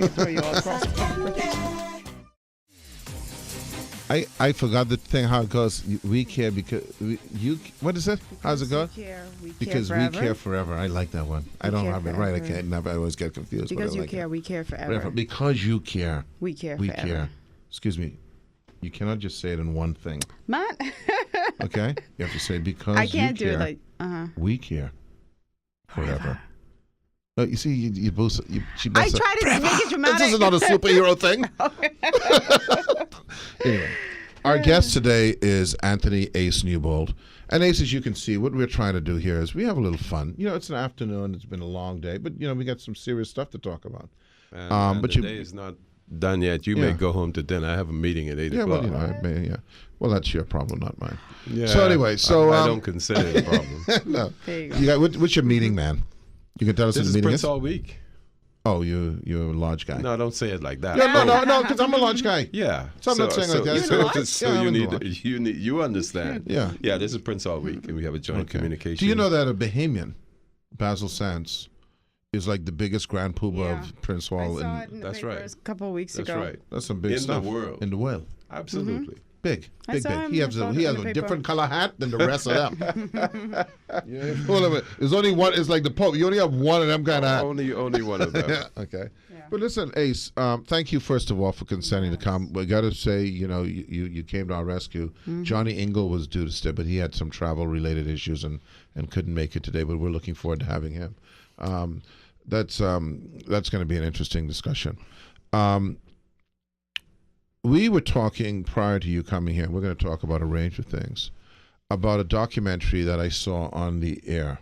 across. I forgot the thing, how it goes. We care because what is it? How's it go? Because we care forever. I like that one. I don't care have it right. I forever. can't. Never. I always get confused. but I Because you like care, it. we care forever. Forever. Because you care. We care We forever. care. Excuse me. You cannot just say it in one thing. Matt, Okay. You have to say because I can't you do care. it like We care forever. No, you see, you both. She I both try to make it dramatic. This is not a superhero thing. Anyway, our guest today is Anthony Ace Newbold. And Ace, as you can see, what we're trying to do here is we have a little fun. It's an afternoon. It's been a long day, but we got some serious stuff to talk about. And but the you- day is not done yet. You Yeah. may go home to dinner. I have a meeting at 8 Yeah, o'clock. well, yeah. Well, that's your problem, not mine. Yeah, So anyway, I don't consider it a problem. No. There you go. You got what's your meeting, man? You can tell us This what is the meeting Prince is. all week. Oh, you're a large guy. No, don't say it like that. No, because I'm a large guy. Yeah. So I'm not saying like that. So, You're not. so Yeah, you I'm need not. you understand. Yeah. Yeah. This is Prince all week, and we have a joint Okay. communication. Do you know that a Bahamian, Basil Sands, is like the biggest grand poobah Yeah. of Prince I Hall? saw And it in the That's papers right. a couple of weeks That's ago. right. that's some big In the stuff. world. In the world. Absolutely. Big. I Big, saw big. him. He I has saw a, it he in has the a paper. different color hat than the rest of them. You're full of it. There's only one. It's like the Pope. You only have one of them kind of hat. Only one of them. Yeah, okay. But listen, Ace, thank you first of all for consenting to come. We got to say, you came to our rescue. Johnny Engel was due to stay, but he had some travel-related issues and couldn't make it today. But we're looking forward to having him. That's going to be an interesting discussion. We were talking prior to you coming here. We're going to talk about a range of things, about a documentary that I saw on the air.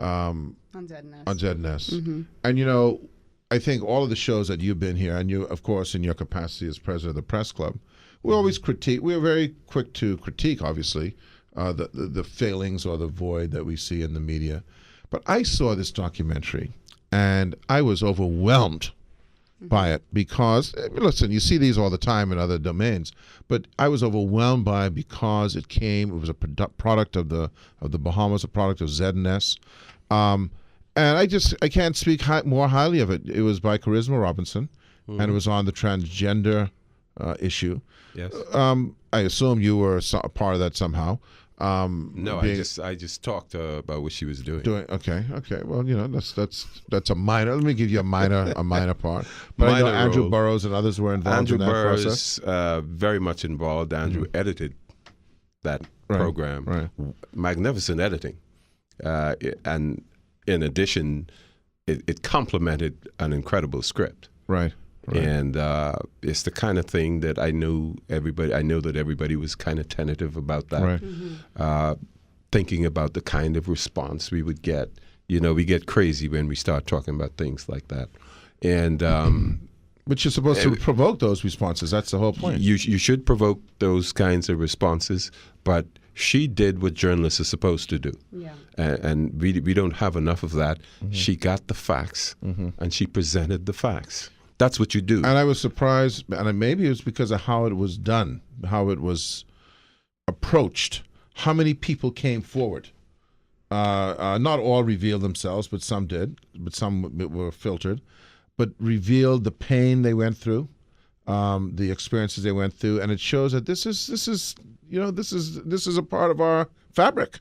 On ZNS. On ZNS. And I think all of the shows that you've been here, and you, of course, in your capacity as president of the press club, we always critique. We're very quick to critique, obviously, the failings or the void that we see in the media. But I saw this documentary, and I was overwhelmed by it because, listen, you see these all the time in other domains, but I was overwhelmed by it because it was a product of the Bahamas, a product of Z&S. And I can't speak more highly of it. It was by Charisma Robinson, and it was on the transgender issue. Yes. I assume you were a part of that somehow. No, I just talked to her about what she was doing. Okay. Well, that's a minor. Let me give you a minor part. But I know Minor Andrew role. Burroughs and others were involved Andrew in that process. Burroughs, very much involved. Andrew edited that program. Right. Magnificent editing. And in addition, it complemented an incredible script. Right. And it's the kind of thing that I know that everybody was kind of tentative about that. Right. Thinking about the kind of response we would get. We get crazy when we start talking about things like that. And But you're supposed to provoke those responses. That's the whole point. you should provoke those kinds of responses, but she did what journalists are supposed to do. Yeah. And we don't have enough of that. She got the facts, and she presented the facts. That's what you do. And I was surprised, and maybe it was because of how it was done, how it was approached, how many people came forward. Not all revealed themselves, but some did, but some were filtered, but revealed the pain they went through, the experiences they went through, and it shows that this is a part of our fabric.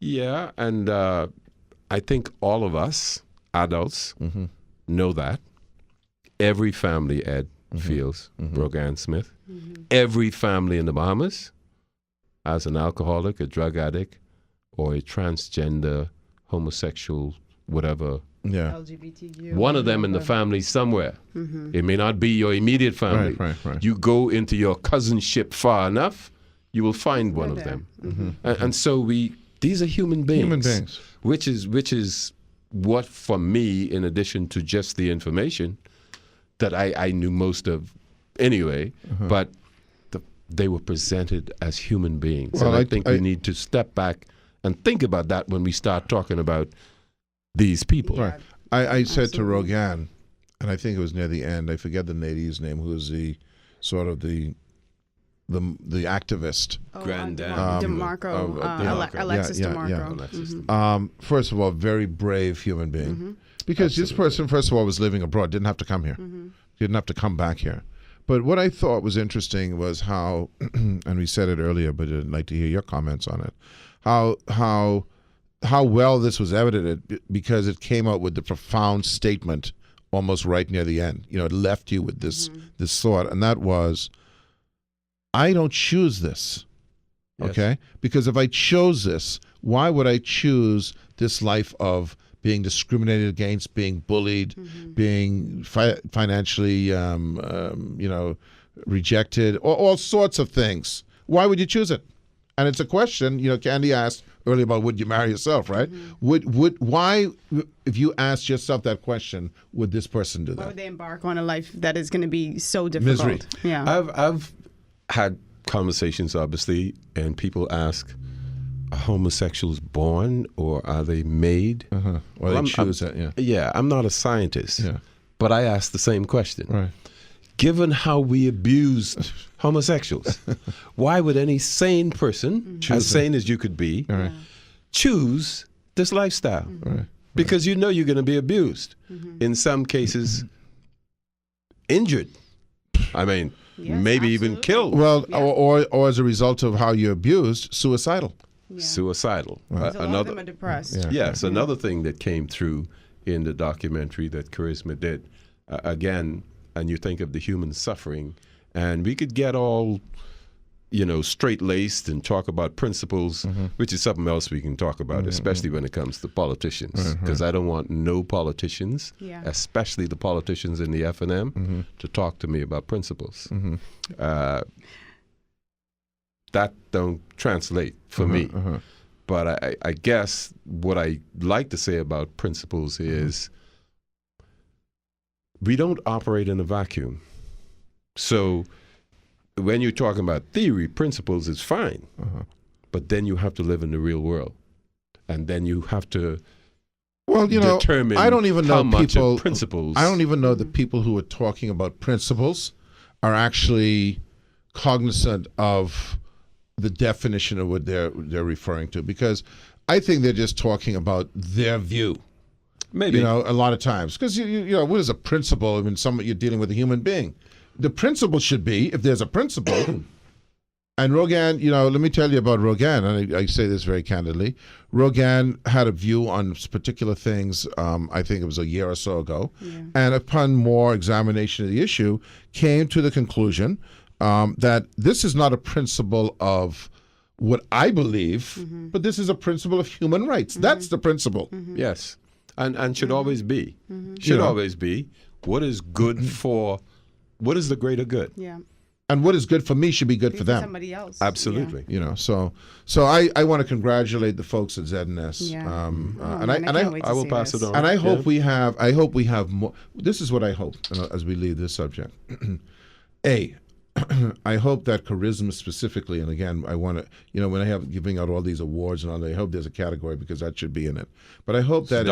Yeah, and I think all of us adults know that. Every family, Ed, feels Brogan Smith. Every family in the Bahamas has an alcoholic, a drug addict, or a transgender, homosexual, whatever. Yeah. LGBTQ. One of them in the family somewhere. It may not be your immediate family. Right. You go into your cousinship far enough, you will find one of them. And so these are human beings. Human beings. Which is what, for me, in addition to just the information that I knew most of anyway, but they were presented as human beings. Well, and I think we need to step back and think about that when we start talking about these people. Yeah. Right. I said to Rogan, and I think it was near the end, I forget the lady's name, who was the sort of the activist. Grand Dame. DeMarco, DeMarco. Alexis Yeah, DeMarco. yeah. Alexis. First of all, very brave human being. Because this person, first of all, was living abroad, didn't have to come here. Didn't have to come back here. But what I thought was interesting was how, and we said it earlier, but I'd like to hear your comments on it, how well this was edited, because it came out with the profound statement almost right near the end. It left you with this thought, and that was, I don't choose this. Yes. Okay? Because if I chose this, why would I choose this life of being discriminated against, being bullied, being financially, rejected, all sorts of things? Why would you choose it? And it's a question, Candy asked earlier about would you marry yourself, right? Why, if you asked yourself that question, would this person do Why that? would they embark on a life that is going to be so difficult? Misery. Yeah. I've had conversations, obviously, and people ask, are homosexuals born or are they made? Or they choose it, yeah. Yeah, I'm not a scientist, but I ask the same question. Right. Given how we abused homosexuals, why would any sane person, as sane as you could be, choose this lifestyle? Right. Because you're going to be abused. In some cases, injured. I mean, Yes, maybe even absolutely. killed. Well, or as a result of how you're abused, suicidal. Suicidal. Because a lot of them are depressed. Yeah. Yes, another thing that came through in the documentary that Charisma did, again, and you think of the human suffering, and we could get all, straight-laced and talk about principles, which is something else we can talk about, especially when it comes to politicians, because I don't want no politicians, especially the politicians in the FNM, to talk to me about principles. That don't translate for me. But I guess what I like to say about principles is we don't operate in a vacuum. So when you're talking about theory, principles is fine. But then you have to live in the real world. And then you have to Well, you know, determine I don't even know how much people. of principles. I don't even know the people who are talking about principles are actually cognizant of the definition of what they're referring to, because I think they're just talking about their view. Maybe. You know, a lot of times, because you know, what is a principle when you're dealing with a human being? The principle should be, if there's a principle. And Rogan, you know, let me tell you about Rogan, and I say this very candidly. Rogan had a view on particular things, I think it was a year or so ago, and upon more examination of the issue, came to the conclusion that this is not a principle of what I believe, but this is a principle of human rights. That's the principle. Yes, and should always be. Should always be. What is good for? What is the greater good? Yeah. And what is good for me should be good for them. Somebody else. Absolutely. You know, so I want to congratulate the folks at ZNS. Yeah. I will pass it on. And I hope we have more. This is what I hope as we leave this subject. I hope that charisma specifically, and again, I want to, you know, when I have giving out all these awards and all that, I hope there's a category because that should be in it. But I hope that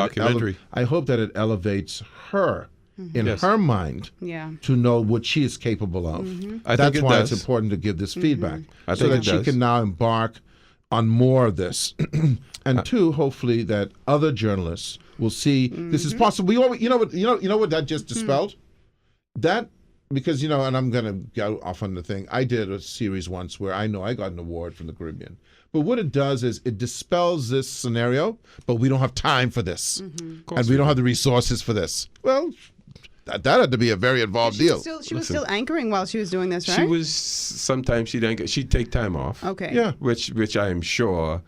I hope that it elevates her in her mind to know what she is capable of. That's why it's important to give this feedback so that she can now embark on more of this. And two, hopefully that other journalists will see this is possible. You know what that just dispelled? That, because, you know, and I'm going to go off on the thing. I did a series once where I know I got an award from the Caribbean. But what it does is it dispels this scenario, but we don't have time for this. And we don't have the resources for this. Well, that had to be a very involved deal. She was still anchoring while she was doing this, right? She was, sometimes she'd take time off. Okay. Yeah. Which I am sure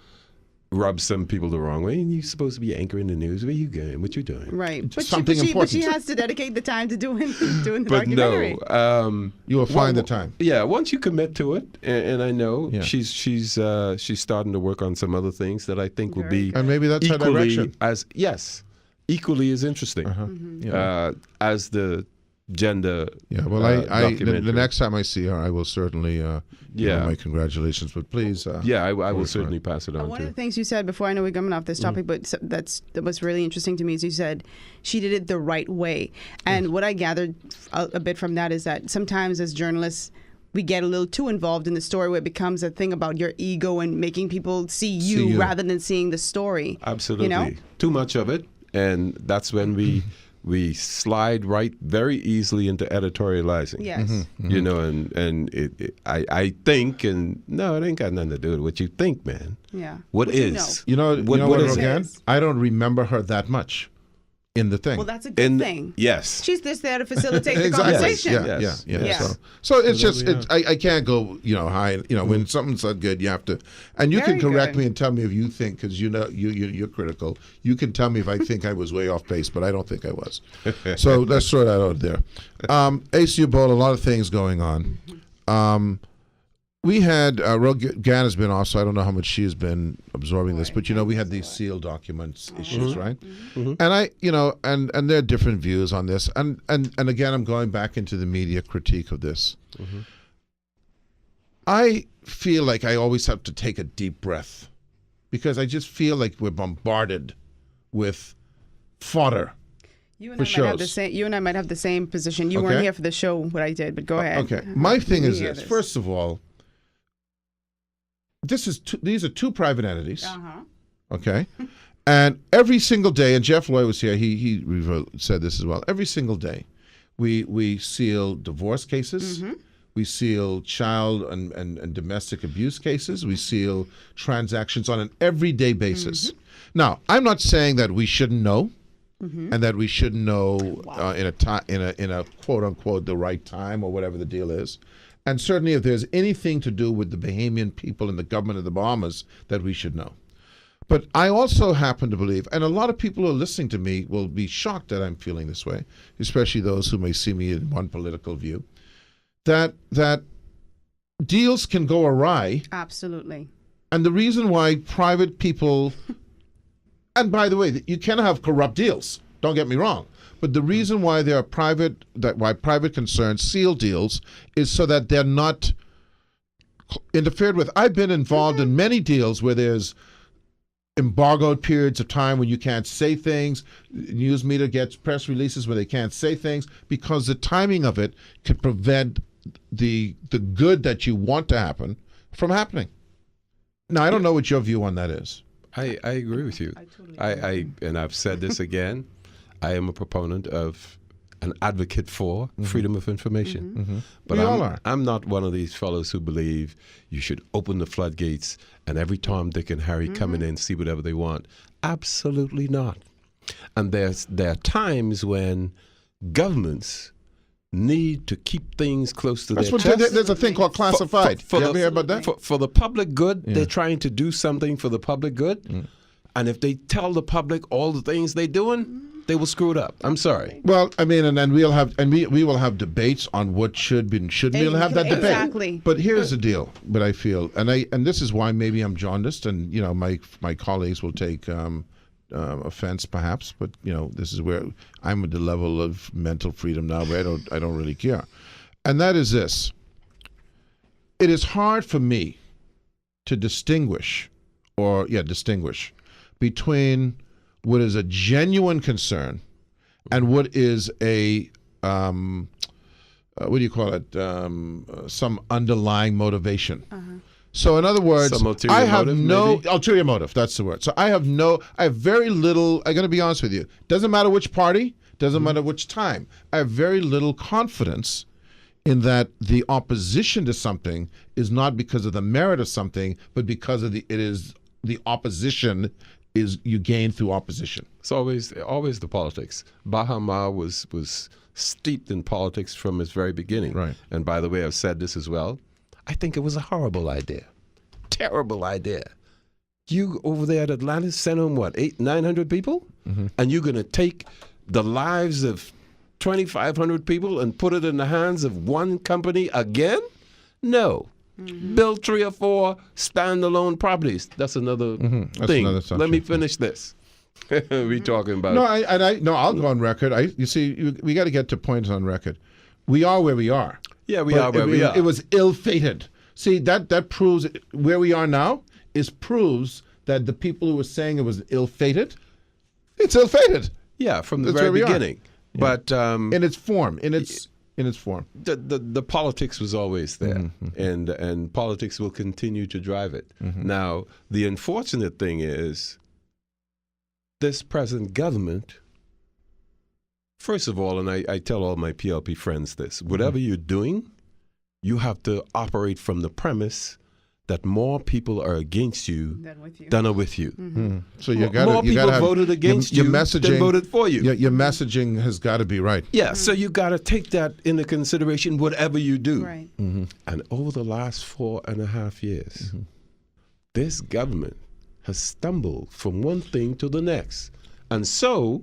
rubs some people the wrong way. And you're supposed to be anchoring the news. Where you going? What you doing? Right. But something but important. she has to dedicate the time to doing the But documentary. no, You will find the time. Yeah, once you commit to it, and I know Yeah. she's starting to work on some other things that I think will be And maybe that's her equally direction. equally as interesting as the gender. Yeah, well, the next time I see her, I will certainly give her my congratulations. But please, I will certainly pass it on One to. of the things you said before, I know we're coming off this topic, but that was really interesting to me is you said she did it the right way. And what I gathered a bit from that is that sometimes as journalists, we get a little too involved in the story where it becomes a thing about your ego and making people see you rather than seeing the story. Absolutely. You know? Too much of it. And that's when we slide right very easily into editorializing. Yes. You know, and I think, and no, it ain't got nothing to do with what you think, man. Yeah. What you is? you know what what is again? it? I don't remember her that much in the thing. Well, that's a good thing. Yes. She's just there to facilitate the Exactly. conversation. Yeah. Yes. So it's just I can't go high. You know, when something's so good, you have to. And you Very can correct good. me and tell me if you think, because you know you're critical. You can tell me if I think I was way off base, but I don't think I was. So let's throw that out there. ACU Bowl, a lot of things going on. We had Rogan has been off, so I don't know how much she has been absorbing this, but we had these seal documents issues, right? And I, and there are different views on this, and again, I'm going back into the media critique of this. I feel like I always have to take a deep breath because I just feel like we're bombarded with fodder. You and I might have the same position. You Okay. weren't here for the show, what I did, but go ahead. Okay, my thing is hear this. First of all, these are two private entities. Okay, and every single day, and Jeff Loy was here. He said this as well. Every single day, we seal divorce cases. We seal child and domestic abuse cases. We seal transactions on an everyday basis. Now, I'm not saying that we shouldn't know, and that we shouldn't know in a quote unquote the right time or whatever the deal is. And certainly, if there's anything to do with the Bahamian people and the government of the Bahamas, that we should know. But I also happen to believe, and a lot of people who are listening to me will be shocked that I'm feeling this way, especially those who may see me in one political view, that deals can go awry. Absolutely. And the reason why private people, and by the way, you can have corrupt deals, don't get me wrong, but the reason why there are private concerns seal deals is so that they're not interfered with. I've been involved in many deals where there's embargoed periods of time when you can't say things. News media gets press releases where they can't say things because the timing of it could prevent the good that you want to happen from happening. Now, I don't know what your view on that is. I agree with you. I and I've said this again. I am a proponent of an advocate for freedom of information. But We all are. I'm not one of these fellows who believe you should open the floodgates and every Tom, Dick, and Harry come in and see whatever they want. Absolutely not. And there are times when governments need to keep things close to That's their what chest. there's a thing called classified. For you the- ever hear about that? For the public good, they're trying to do something for the public good. And if they tell the public all the things they're doing, they will screw it up. I'm sorry. Well, I mean, and then we will have debates on what should be and shouldn't be. We'll have that debate. Exactly. But here's the deal. But I feel, and this is why maybe I'm jaundiced, and my colleagues will take offense perhaps. But this is where I'm at the level of mental freedom now, where I don't really care, and that is this. It is hard for me to distinguish between what is a genuine concern and what is a what do you call it? Some underlying motivation. So in other words, Some ulterior I have motive, no maybe? ulterior motive. That's the word. So I have very little. I'm going to be honest with you. Doesn't matter which party. Doesn't matter which time. I have very little confidence in that the opposition to something is not because of the merit of something, but because of the opposition is you gain through opposition. It's always the politics. Bahama was steeped in politics from its very beginning. Right. And by the way, I've said this as well. I think it was a horrible idea. Terrible idea. You over there at Atlantis sent home, 800-900 people? And you're going to take the lives of 2,500 people and put it in the hands of one company again? No. Build 3 or 4 standalone properties. That's another That's thing. another Let me subject. finish this. We talking about No, I'll go on record. You see, we got to get to points on record. We are where we are. Yeah, we But are where we are. It was ill-fated. See, that proves where we are now proves that the people who were saying it was ill-fated, it's ill-fated Yeah, from the That's very where we are. beginning. But in its form. In its form. the politics was always there, and politics will continue to drive it. Now, the unfortunate thing is this present government, first of all, and I tell all my PLP friends this, whatever you're doing, you have to operate from the premise that more people are against you than are with you. So you More people have voted against your you messaging, than voted for you. Your messaging has got to be right. Yeah, so you got to take that into consideration, whatever you do. Right. And over the last 4.5 years, this government has stumbled from one thing to the next. And so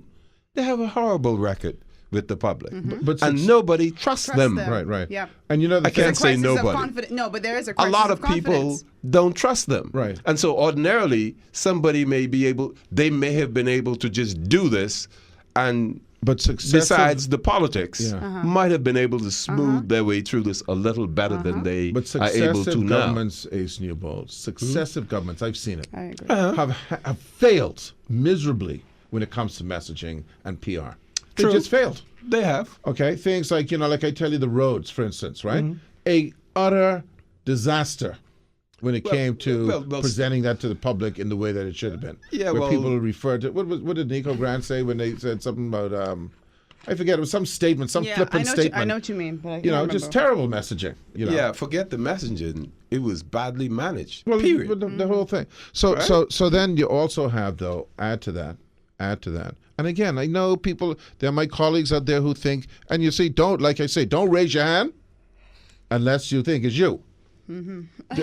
they have a horrible record with the public. But And nobody trusts them. Right. Yeah. And the I can't say Crisis of nobody. No, but there is a A crisis lot of people confidence. don't trust them. Right. And so ordinarily, somebody they may have been able to just do this and But successive, besides the politics, Yeah. might have been able to smooth their way through this a little better than they but are able to successive now. governments, Ace Newbold, successive governments, I've seen it, I agree. have failed miserably when it comes to messaging and PR. They True. just failed. They have. Okay, things like like I tell you, the roads, for instance, right? Mm-hmm. A utter disaster when it came to well, presenting that to the public in the way that it should have been. Yeah, where well- people referred to what did Nico Grant say when they said something about I forget, it was some statement, some Yeah, flippant statement. I know what you mean. But I can't just remember. terrible messaging. Yeah, forget the messaging. It was badly managed. Well, period. the whole thing. So Right? so then you also have though add to that. And again, I know people. There are my colleagues out there who think, and you see, don't raise your hand unless you think it's you.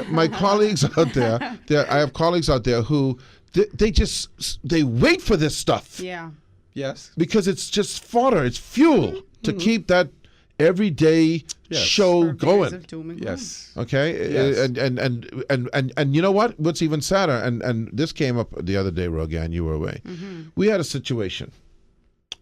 My colleagues out there, I have colleagues out there who they wait for this stuff Yeah. Yes. because it's just fodder, it's fuel to keep that everyday Yes. show For periods going. of doom and gloom. Yes. Okay, Yes. and you know what? What's even sadder, and this came up the other day, Rogan, you were away. We had a situation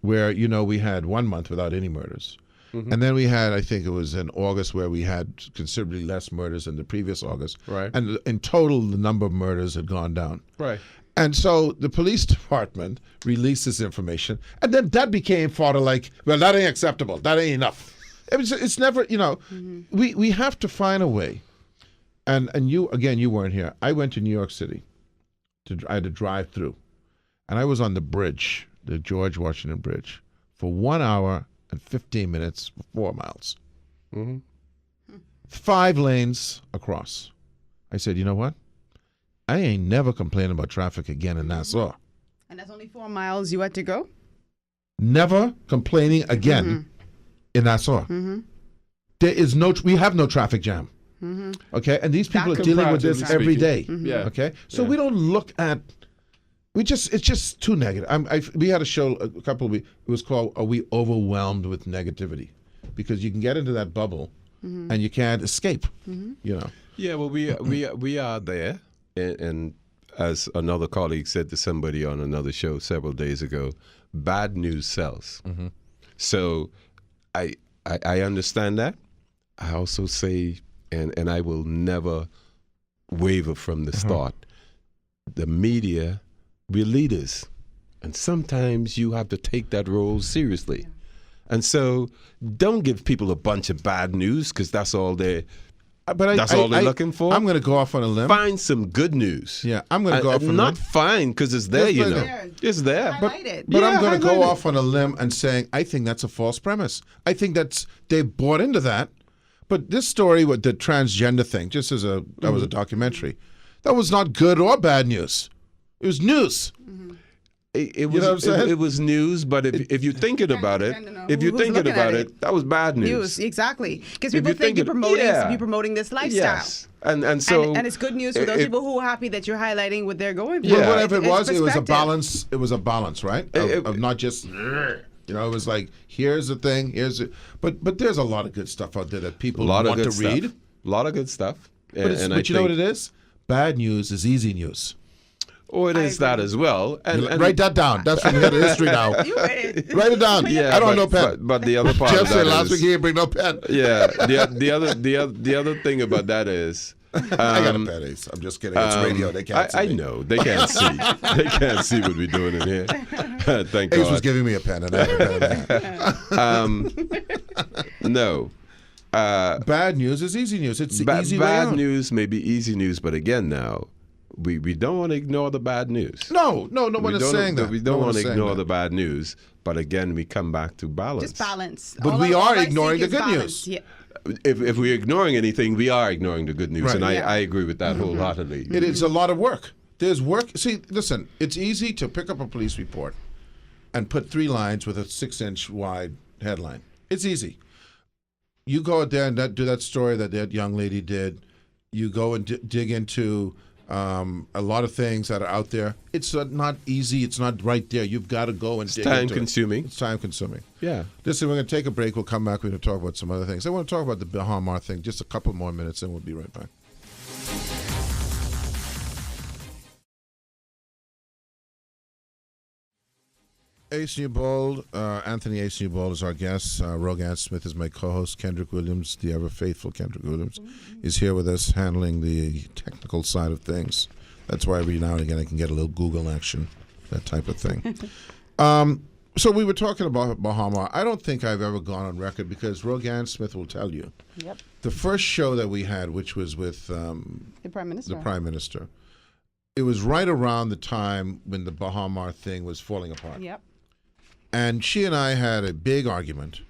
where we had 1 month without any murders, and then we had, I think it was in August, where we had considerably less murders than the previous August. Right. And in total, the number of murders had gone down. Right. And so the police department released this information, and then that became fodder like, well, that ain't acceptable. That ain't enough. It's never, we have to find a way. And you, again, you weren't here. I went to New York City. I had to drive through. And I was on the bridge, the George Washington Bridge, for 1 hour and 15 minutes for 4 miles. 5 lanes across. I said, you know what? I ain't never complaining about traffic again in Nassau. And that's only 4 miles you had to go? Never complaining again in Nassau. There is we have no traffic jam. Okay, and these people are dealing with this every day. Yeah. Okay, so we don't look at. It's just too negative. We had a show a couple of weeks. It was called "Are We Overwhelmed with Negativity?" Because you can get into that bubble, and you can't escape. Yeah, well, we are there, and as another colleague said to somebody on another show several days ago, bad news sells. So I understand that. I also say, and I will never waver from this thought, the media, we're leaders, and sometimes you have to take that role seriously. And so don't give people a bunch of bad news because that's all they're looking for. I'm going to go off on a limb. Find some good news. Yeah, I'm going to go off on a limb. Not fine because it's there, It's there. It's there. Highlight it. But I'm going to go highlight it. off on a limb and saying I think that's a false premise. I think they bought into that. But this story with the transgender thing, that was a documentary, that was not good or bad news. It was news. It You know what I'm saying? it was news, but if you're thinking about it, Who's looking at it? that was bad news. News, exactly. Because If people you think you're think promoting this lifestyle. Yes, and so And it's good news for those people who are happy that you're highlighting what they're going through. But Yeah. whatever it It's was a perspective. balance. It was a balance, right? Of not just, it was like, here's the thing, here's it. But there's a lot of good stuff out there that people a lot want of good to read. stuff. A lot of good stuff. But you know what it is? Bad news is easy news. Oh, it is that as well. And Write that down. That's from the history now. You read it. Write it down. yeah, I don't but, know pen. But the other part Jeff of said that last is- week he didn't bring no pen. Yeah, the other thing about that is. I got a pen, Ace. I'm just kidding. It's radio. They can't see I me. know they can't see. They can't see what we're doing in here. Thank Ace God. was giving me a pen, and I have a pen in there. No. Bad news is easy news. It's the easy way Bad out. news may be easy news, but again, now we don't want to ignore the bad news. No one is saying that. We No don't one want is to saying ignore that. the bad news, but again, we come back to balance. Just balance. But All we I- are all I ignoring seek the is good balance. news. Yeah. If we're ignoring anything, we are ignoring the good news, Right. and Yeah. I agree with that wholeheartedly. It is a lot of work. There's work. See, listen, it's easy to pick up a police report and put 3 lines with a 6-inch wide headline. It's easy. You go out there and do that story that young lady did. You go and dig into a lot of things that are out there. It's not easy. It's not right there. You've got to go and dig time into consuming. it. It's time consuming. Yeah. Listen, we're going to take a break. We'll come back. We're going to talk about some other things. I want to talk about the Baha thing. Just a couple more minutes, and we'll be right back. Ace Newbold, Anthony Ace Newbold is our guest. Rogan Smith is my co-host. Kendrick Williams, the ever faithful Kendrick Williams, is here with us handling the technical side of things. That's why every now and again I can get a little Google action, that type of thing. So we were talking about Bahama. I don't think I've ever gone on record because Rogan Smith will tell you. Yep. The first show that we had, which was with The Prime Minister. the Prime Minister, it was right around the time when the Bahama thing was falling apart. Yep. And she and I had a big argument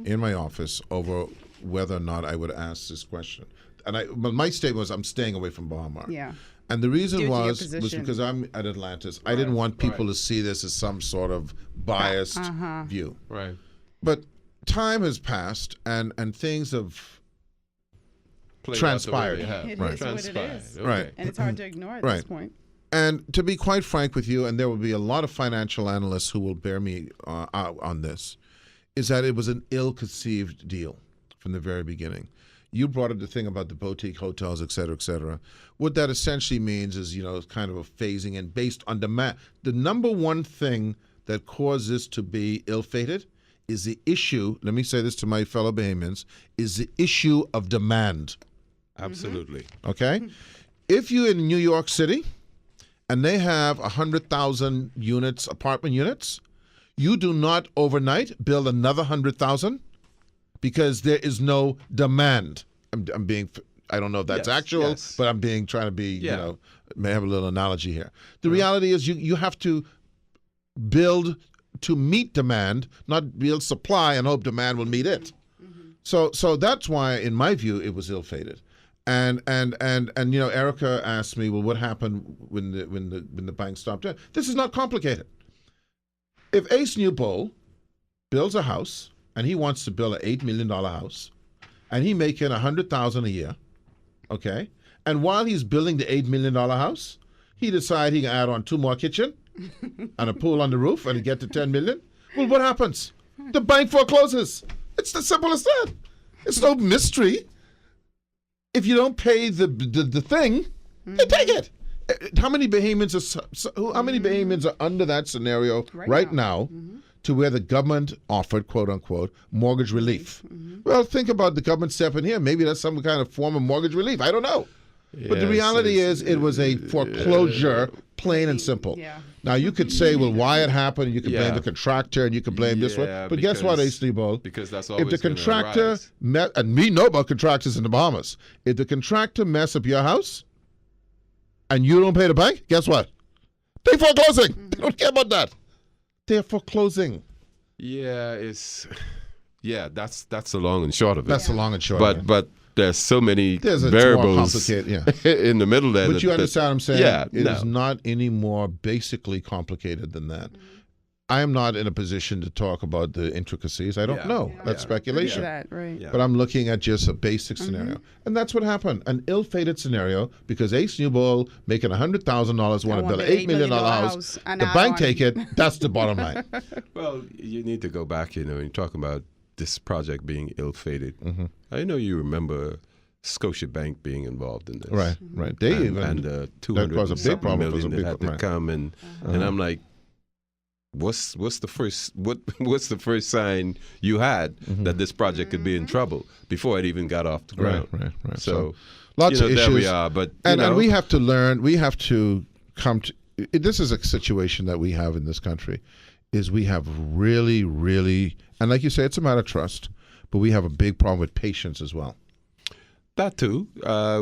in my office over whether or not I would ask this question. But my statement was I'm staying away from Bahama. Yeah. And the reason Due to your was position. because I'm at Atlantis. I didn't want people to see this as some sort of biased view. Right. But time has passed and things have transpired. It Right. is what it is. Okay. Right. And it's hard to ignore at Right. this point. And to be quite frank with you, and there will be a lot of financial analysts who will bear me out on this, is that it was an ill-conceived deal from the very beginning. You brought up the thing about the boutique hotels, et cetera, et cetera. What that essentially means is, kind of a phasing and based on demand. The number one thing that caused this to be ill-fated is the issue, let me say this to my fellow Bahamians, is the issue of demand. Absolutely. Okay? If you're in New York City and they have 100,000 units, apartment units, you do not overnight build another 100,000 because there is no demand. I'm being, I don't know if that's actual, but I'm trying to be, may have a little analogy here. The reality is you have to build to meet demand, not build supply and hope demand will meet it. So that's why, in my view, it was ill-fated. And Erica asked me, well, what happened when the bank stopped? This is not complicated. If Ace Newbold builds a house and he wants to build an $8 million house, and he making $100,000 a year, okay, and while he's building the $8 million house, he decides he can add on 2 more kitchen and a pool on the roof and get to $10 million. Well, what happens? The bank forecloses. It's as simple as that. It's no mystery. If you don't pay the thing, they take it. How many Bahamians are under that scenario right now to where the government offered, quote unquote, mortgage relief? Well, think about the government stepping here. Maybe that's some kind of form of mortgage relief. I don't know. But the reality is it was a foreclosure, plain and simple. Yeah. Now, you could say, well, why it happened, you could blame the contractor, and you could blame this one. But guess what, Ace Newbold? Because that's always if the contractor, and we know about contractors in the Bahamas, if the contractor mess up your house and you don't pay the bank, guess what? They foreclosing. They don't care about that. They're foreclosing. Yeah, that's the long and short of it. That's the long and short of it. But there's so many It's more variables complicated, in the middle there. But you understand what I'm saying? Yeah, It is not any more basically complicated than that. I am not in a position to talk about the intricacies. I don't know. That's speculation. Right. But I'm looking at just a basic scenario. And that's what happened. An ill-fated scenario because Ace Newbold making $100,000 want to build an $8 million house. The bank take it. That's the bottom line. Well, you need to go back, when you're talking about this project being ill-fated. I know you remember Scotiabank being involved in this. Right. They and $200 million that had to come and I'm like, what's the first sign you had that this project could be in trouble before it even got off the ground? Right. So lots of issues. There we are. But and we have to learn. We have to come to. This is a situation that we have in this country. Is we have really, really, and like you say, it's a matter of trust, but we have a big problem with patience as well. That too.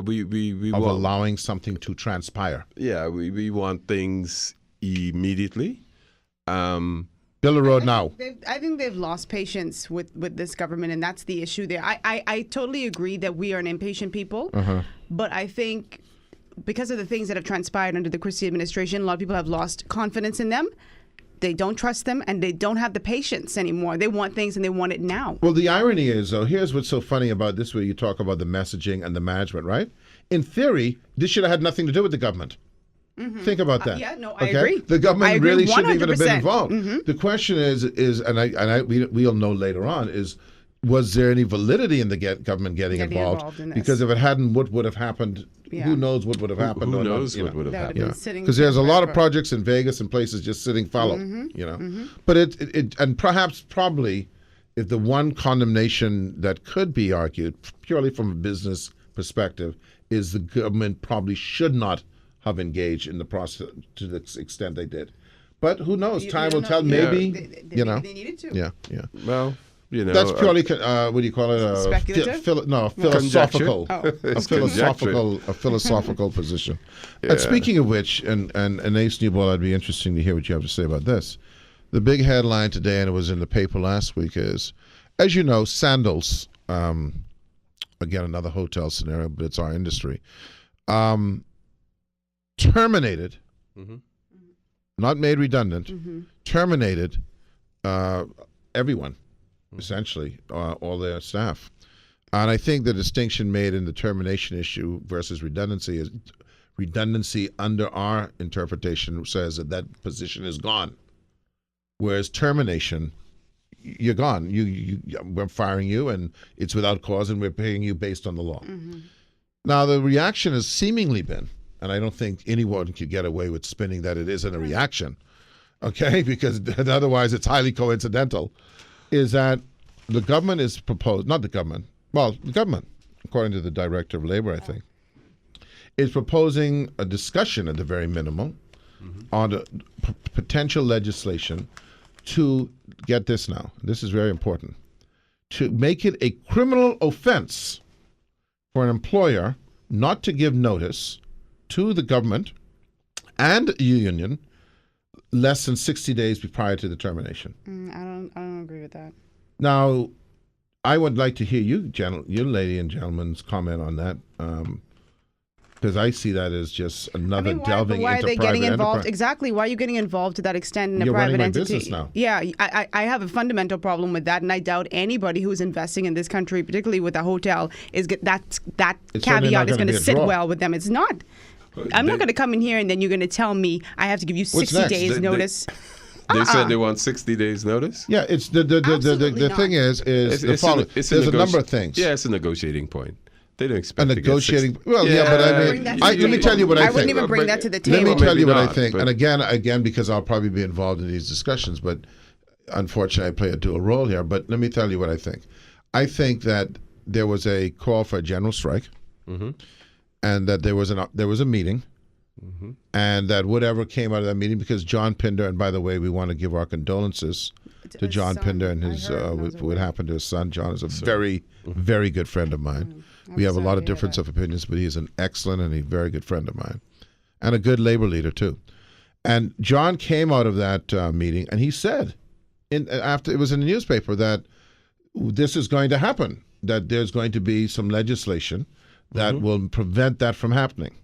We of want, allowing something to transpire. Yeah, we want things immediately. Build a road now. I think they've lost patience with this government, and that's the issue there. I totally agree that we are an impatient people, but I think because of the things that have transpired under the Christie administration, a lot of people have lost confidence in them. They don't trust them, and they don't have the patience anymore. They want things, and they want it now. Well, the irony is, though, here's what's so funny about this, where you talk about the messaging and the management, right? In theory, this should have had nothing to do with the government. Think about that. I agree. The government really shouldn't even have been 100%. involved. The question is, and we'll know later on, is was there any validity in the government getting involved in this? Because if it hadn't, what would have happened? Who knows what would have happened? Who knows what would have happened? Because there's a lot of projects in Vegas and places just sitting fallow, But and probably, if the one condemnation that could be argued purely from a business perspective is the government probably should not have engaged in the process to the extent they did. But who knows? Time will tell. Maybe, they needed to. Yeah. Well, that's purely what do you call it? Speculative? Philosophical. Conjecture. A philosophical position. And speaking of which, and Ace Newbold, I'd be interesting to hear what you have to say about this. The big headline today, and it was in the paper last week, is, as you know, Sandals, again another hotel scenario, but it's our industry, terminated, not made redundant, terminated everyone, essentially, all their staff. And I think the distinction made in the termination issue versus redundancy is redundancy under our interpretation says that position is gone. Whereas termination, you're gone. We're firing you, and it's without cause, and we're paying you based on the law. Now, the reaction has seemingly been, and I don't think anyone could get away with spinning that it isn't a reaction, okay, because otherwise it's highly coincidental, is that the government is proposed, not the government, well, the government, according to the Director of Labor, I think, is proposing a discussion at the very minimum on the potential legislation to get this now. This is very important. To make it a criminal offense for an employer not to give notice to the government and a union less than 60 days prior to the termination. I don't agree with that. Now, I would like to hear you lady and gentlemen's comment on that, because I see that as just another delving why into are they private getting involved? enterprise. Exactly. Why are you getting involved to that extent in a You're private running my entity? business now. Yeah, I have a fundamental problem with that, and I doubt anybody who's investing in this country, particularly with a hotel, is that It's certainly not caveat is gonna going to be a sit draw. well with them. It's not. I'm not going to come in here and then you're going to tell me I have to give you What's 60 next? days notice. They said they want 60 days notice. Yeah, it's the Absolutely thing is the following. There's a number of things. Yeah, it's a negotiating point. They don't A expect negotiating. To get 60. Well, yeah, but I mean, Bring that to the let me table. tell you what I I think. wouldn't even bring that to the Let table. me tell you what I Maybe think. not, And but- again, because I'll probably be involved in these discussions, but unfortunately, I play a dual role here. But let me tell you what I think. I think that there was a call for a general strike, and that there was a meeting, and that whatever came out of that meeting, because John Pinder, and by the way, we want to give our condolences to his John son. Pinder and I his heard when I was what away. happened to his son. John is a very, very good friend of mine. We have a lot of difference of opinions, but he is an excellent and a very good friend of mine, and a good labor leader too. And John came out of that meeting, and he said, after it was in the newspaper, that this is going to happen, that there's going to be some legislation that will prevent that from happening.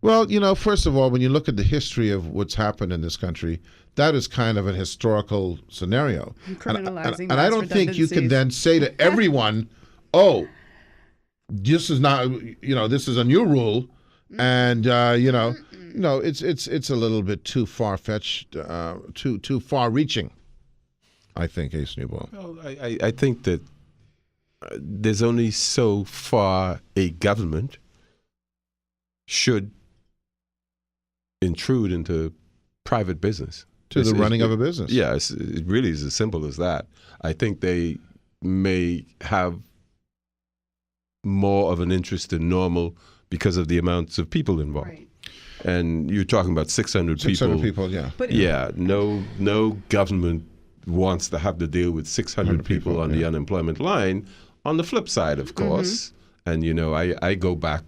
Well, first of all, when you look at the history of what's happened in this country, that is kind of an historical scenario. Criminalizing And I mass don't think you can redundancies. then say to everyone, oh, this is not, this is a new rule. And, it's a little bit too far-fetched, too far-reaching, I think, Ace Newbold. Well, I think that there's only so far a government should intrude into private business. To the running of a business. Yeah, it really is as simple as that. I think they may have more of an interest than normal because of the amounts of people involved. Right. And you're talking about 600 people. 600 people, yeah. But Yeah, no government wants to have to deal with 600 people on the unemployment line. On the flip side, of course, and I go back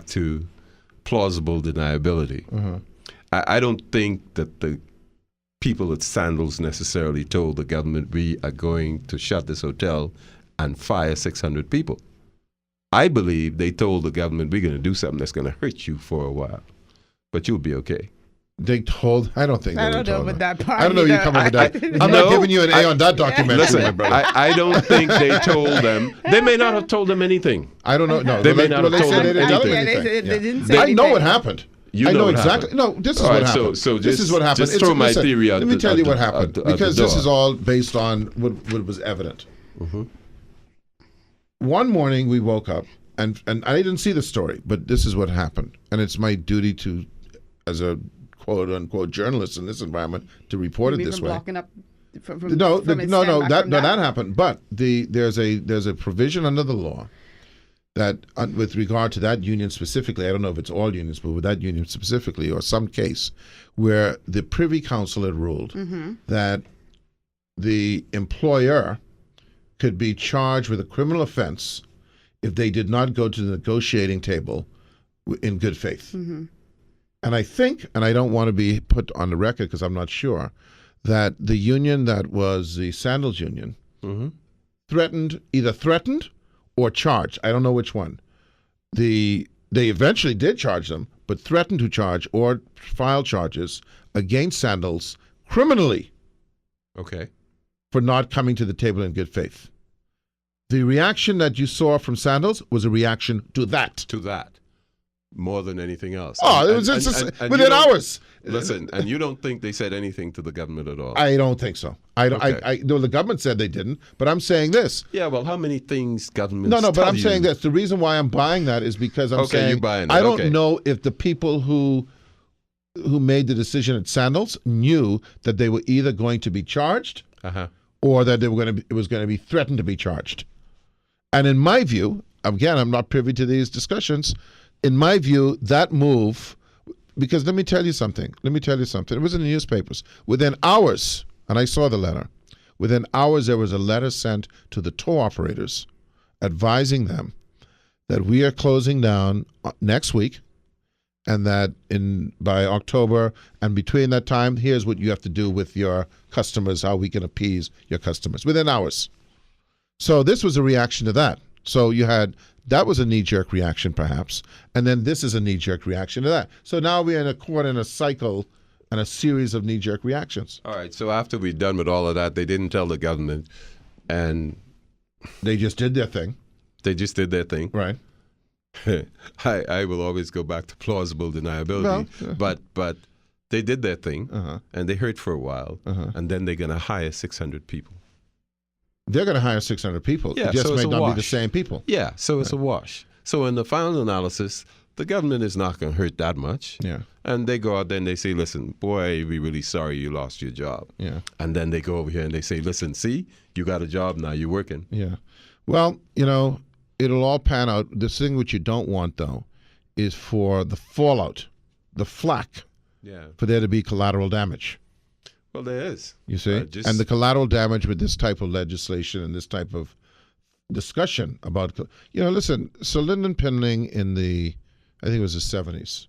to plausible deniability. I don't think that the people at Sandals necessarily told the government we are going to shut this hotel and fire 600 people. I believe they told the government we're going to do something that's going to hurt you for a while, but you'll be okay. They told. I don't think. I they don't know told with them. that part. I don't know. You either. come up with that. I'm No, not giving you an A on that documentary, Listen, my brother. I don't think they told them. They may not have told them anything. I don't know. No, They may not have they told said them they didn't tell them anything. anything. They didn't say I know anything. what happened. You I know know what exactly. happened. No, this is All what right, happened. so this is what happened. just throw my theory out Let me the- tell out you the- what happened, out the because this door. is all based on what was evident. One morning we woke up, and I didn't see the story, but this is what happened, and it's my duty to, as a quote unquote journalist in this environment, to report it Maybe this from way. blocking up from No, from its no, stand back from that happened. But there's a provision under the law that, with regard to that union specifically, I don't know if it's all unions, but with that union specifically, or some case where the Privy Council had ruled that the employer could be charged with a criminal offense if they did not go to the negotiating table in good faith. And I think, and I don't want to be put on the record because I'm not sure, that the union that was the Sandals union either threatened or charged. I don't know which one. They eventually did charge them, but threatened to charge or file charges against Sandals criminally Okay. for not coming to the table in good faith. The reaction that you saw from Sandals was a reaction to that. To that, more than anything else. Oh, it was And just you within don't- hours. Listen, and you don't think they said anything to the government at all? I don't think so. I don't. Okay. No, the government said they didn't, but I'm saying this. Yeah, well, how many things governments No, but tell I'm you? saying this. The reason why I'm buying that is because I'm Okay, saying you're buying it. I don't Okay. know if the people who made the decision at Sandals knew that they were either going to be charged Uh-huh. or that it was going to be threatened to be charged. And in my view, again, I'm not privy to these discussions. In my view, that move because let me tell you something. It was in the newspapers. Within hours, and I saw the letter, within hours there was a letter sent to the tour operators advising them that we are closing down next week, and that by October, and between that time, here's what you have to do with your customers, how we can appease your customers within hours. So this was a reaction to that. So that was a knee-jerk reaction perhaps, and then this is a knee-jerk reaction to that. So now we're caught in a cycle and a series of knee-jerk reactions. All right, so after we're done with all of that, they didn't tell the government, and they just did their thing. Right. I will always go back to plausible deniability, but they did their thing, and they hurt for a while, and then they're going to hire 600 people. They're going to hire 600 people. Yeah, it just so may it's a not wash. be the same people. Yeah, so it's a wash. So in the final analysis, the government is not going to hurt that much. Yeah. And they go out there and they say, listen, boy, we're really sorry you lost your job. Yeah. And then they go over here and they say, listen, see, you got a job now, you're working. Yeah. Well, it'll all pan out. The thing which you don't want, though, is for the fallout, the flack, for there to be collateral damage. Well, there is. You see? And the collateral damage with this type of legislation and this type of discussion about, listen, Sir Lyndon Pinling in I think it was the 70s.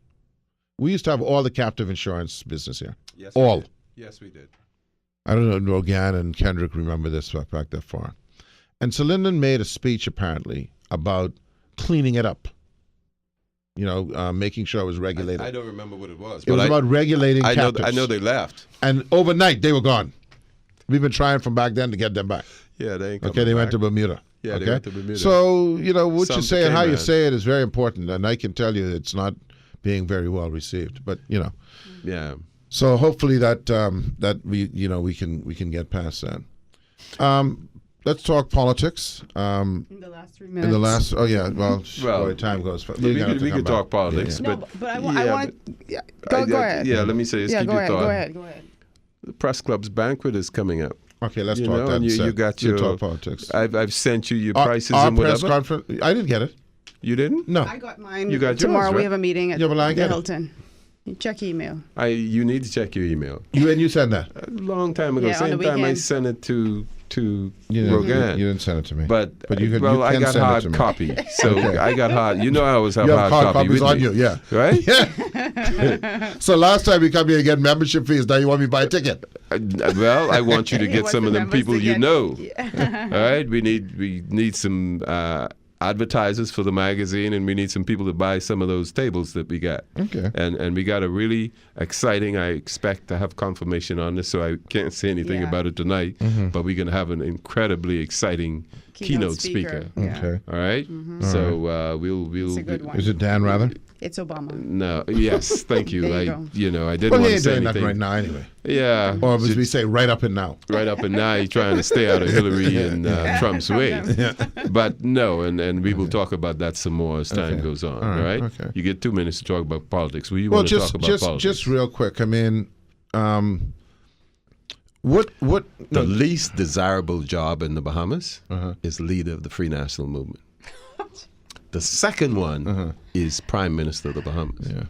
We used to have all the captive insurance business here. Yes, all. Yes, we did. I don't know, Rogan and Kendrick remember this back that far. And Sir Lyndon made a speech, apparently, about cleaning it up. Making sure it was regulated. I don't remember what it was. It was about regulating captives. I know they left. And overnight, they were gone. We've been trying from back then to get them back. Yeah, they ain't Okay, they went to Bermuda. Yeah, okay? they went to Bermuda. So, what you say and how you man. say it is very important. And I can tell you it's not being very well received. But, Yeah. So hopefully that we can get past that. Let's talk politics. In the last 3 minutes. Boy, time goes. We could talk politics, No, but I want to. Go ahead. Yeah, let me say this. Yeah, Keep go your ahead. thought. Go ahead. Go ahead. The Press Club's banquet is coming up. Okay, let's You talk know, that. and you got We'll your talk politics. I've sent you your Our- prices our and press whatever. conference. I didn't get it. You didn't? No. I got mine. You got yours, tomorrow. right? We have a meeting at Yeah, but I the get it. Hilton. You check email. You need to check your email. You send that. A long time ago, Yeah, on same the time I weekend. sent it to You Rogan. didn't send it to me. But you I can got send it hard to me. copy. So Okay. I got hard. You know I always have You have hard hard copy copies with on me. you, yeah. Right? Yeah. So last time you come here and get membership fees, now you want me to buy a ticket. Well, I want you to He get wants some the of them members people to you get- know. Yeah. All right? We need some advertisers for the magazine, and we need some people to buy some of those tables that we got. Okay. And we got a really exciting, I expect to have confirmation on this, so I can't say anything Yeah. about it tonight, but we're going to have an incredibly exciting keynote speaker. Yeah. Okay. All right? So we'll It's a good one. Is it Dan rather? It's Obama. No, yes, thank you. There you I didn't Well, want he to ain't say doing nothing anything. right now anyway. Yeah. Or as we say, right up and now. Right up and now, you're trying to stay out of Hillary and Trump's way. But no, and we will talk about that some more as time Okay. goes on. All All right, right? okay. You get 2 minutes to talk about politics. We Well, want to just talk about politics. just real quick. I mean, what? The least desirable job in the Bahamas Uh-huh. is leader of the Free National Movement. The second one is Prime Minister of the Bahamas. Yeah.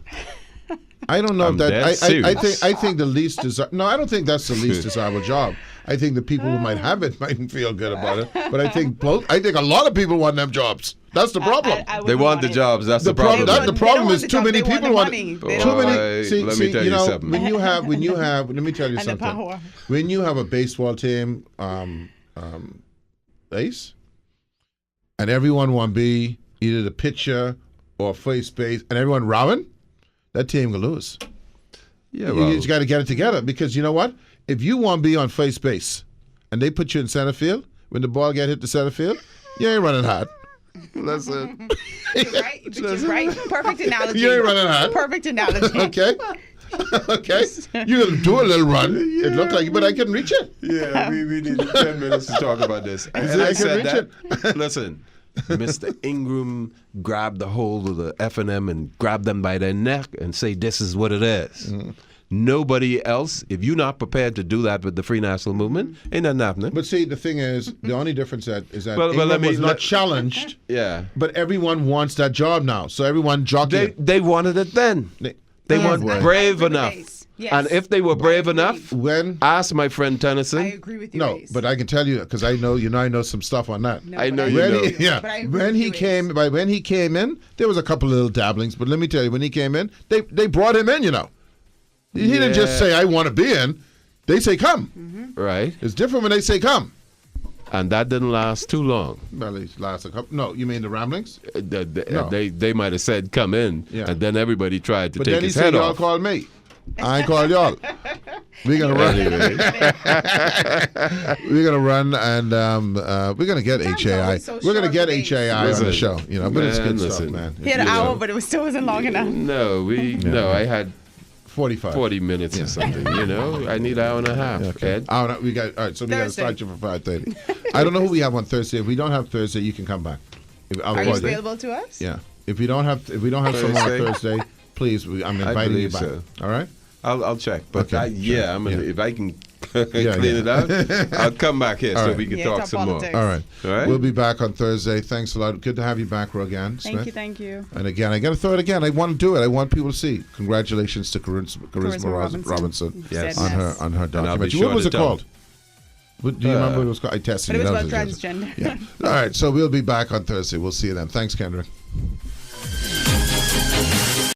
I don't know I'm if that. dead I think the least desirable. No, I don't think that's the least desirable job. I think the people who might have it mightn't feel good about it. But I think a lot of people want them jobs. That's the problem. I They wouldn't want the it. jobs. That's the problem. problem. The They problem don't is want too the many job, they people want want the it. money. They Too don't- many. Let me tell you something. When you have, let me tell you And the something. power. When you have a baseball team, ace, and everyone want to be either the pitcher or first base, and everyone rowing, that team will lose. Yeah, You well, just got to get it together because you know what? If you want to be on first base and they put you in center field, when the ball get hit to center field, you ain't running hard. listen. Right? Which is right. Perfect analogy. You ain't running hard. Perfect analogy. Okay? Okay? You're going to do a little run. It looked like, but I couldn't reach it. Yeah, we need 10 minutes to talk about this. And see, I I can said reach that. Listen, Mr. Ingram grabbed the hold of the F&M and grabbed them by their neck and say, this is what it is. Nobody else, if you're not prepared to do that with the Free National Movement, ain't nothing happening. But see, the thing is, the only difference is that Well, England let me- was not let- challenged, Yeah. but everyone wants that job now. So everyone jockeying. They wanted it then. They Yes, weren't I brave agree with enough. Ace. Yes. And if they were brave enough, When ask my friend I Tennyson. agree with you. no, Ace. but I can tell you because I know I know some stuff on that. No, I but know you When know. he, yeah, But I agree when with he you, Ace. came, when he came in, there was a couple of little dabblings. But let me tell you, when he came in, they brought him in. You know, he didn't just Yeah. say I want to be in. They say come. Right? It's different when they say come. And that didn't last too long. Well, it lasts a couple. No, you mean the ramblings? No. They might have said come in, Yeah. and then everybody tried to But take then he his said head y'all off. call me. I ain't call y'all. We're gonna run. Anyway, We're gonna run, and we're gonna get Time's HAI. always so We're gonna short get with Ace. HAI on the Listen, show. You know, but it's man, good stuff, listen. man. He had an You know, hour, but it still wasn't long enough. no, I had 45. 40 minutes or something. You know, I need an hour and a half. Okay. Ed. All right, we got so we got to Thursday. start you for 5:30. I don't know who we have on Thursday. If we don't have Thursday, you can come back. I'll Are you call you. available to us? Yeah. If we don't have someone on Thursday? Thursday, please, I'm I inviting you believe back. so. All right. I'll check. But Okay, I, yeah, I'm gonna, Yeah. if I can Yeah, clean it out, I'll come back here All so right. we can Yeah, talk talk some politics. All right. All right. We'll be back on Thursday. Thanks a lot. Good to have you back, Rogan Smith. Thank you. And again, I got to throw it again. I want to do it. I want people to see. Congratulations to Charisma Robinson Yes. Said on her yes. on her I'll be documentary. sure What was to it tell. called? What, do you remember what it was called? I tested But it it. was That about was transgender. Yeah. All right. So we'll be back on Thursday. We'll see you then. Thanks, Kendra.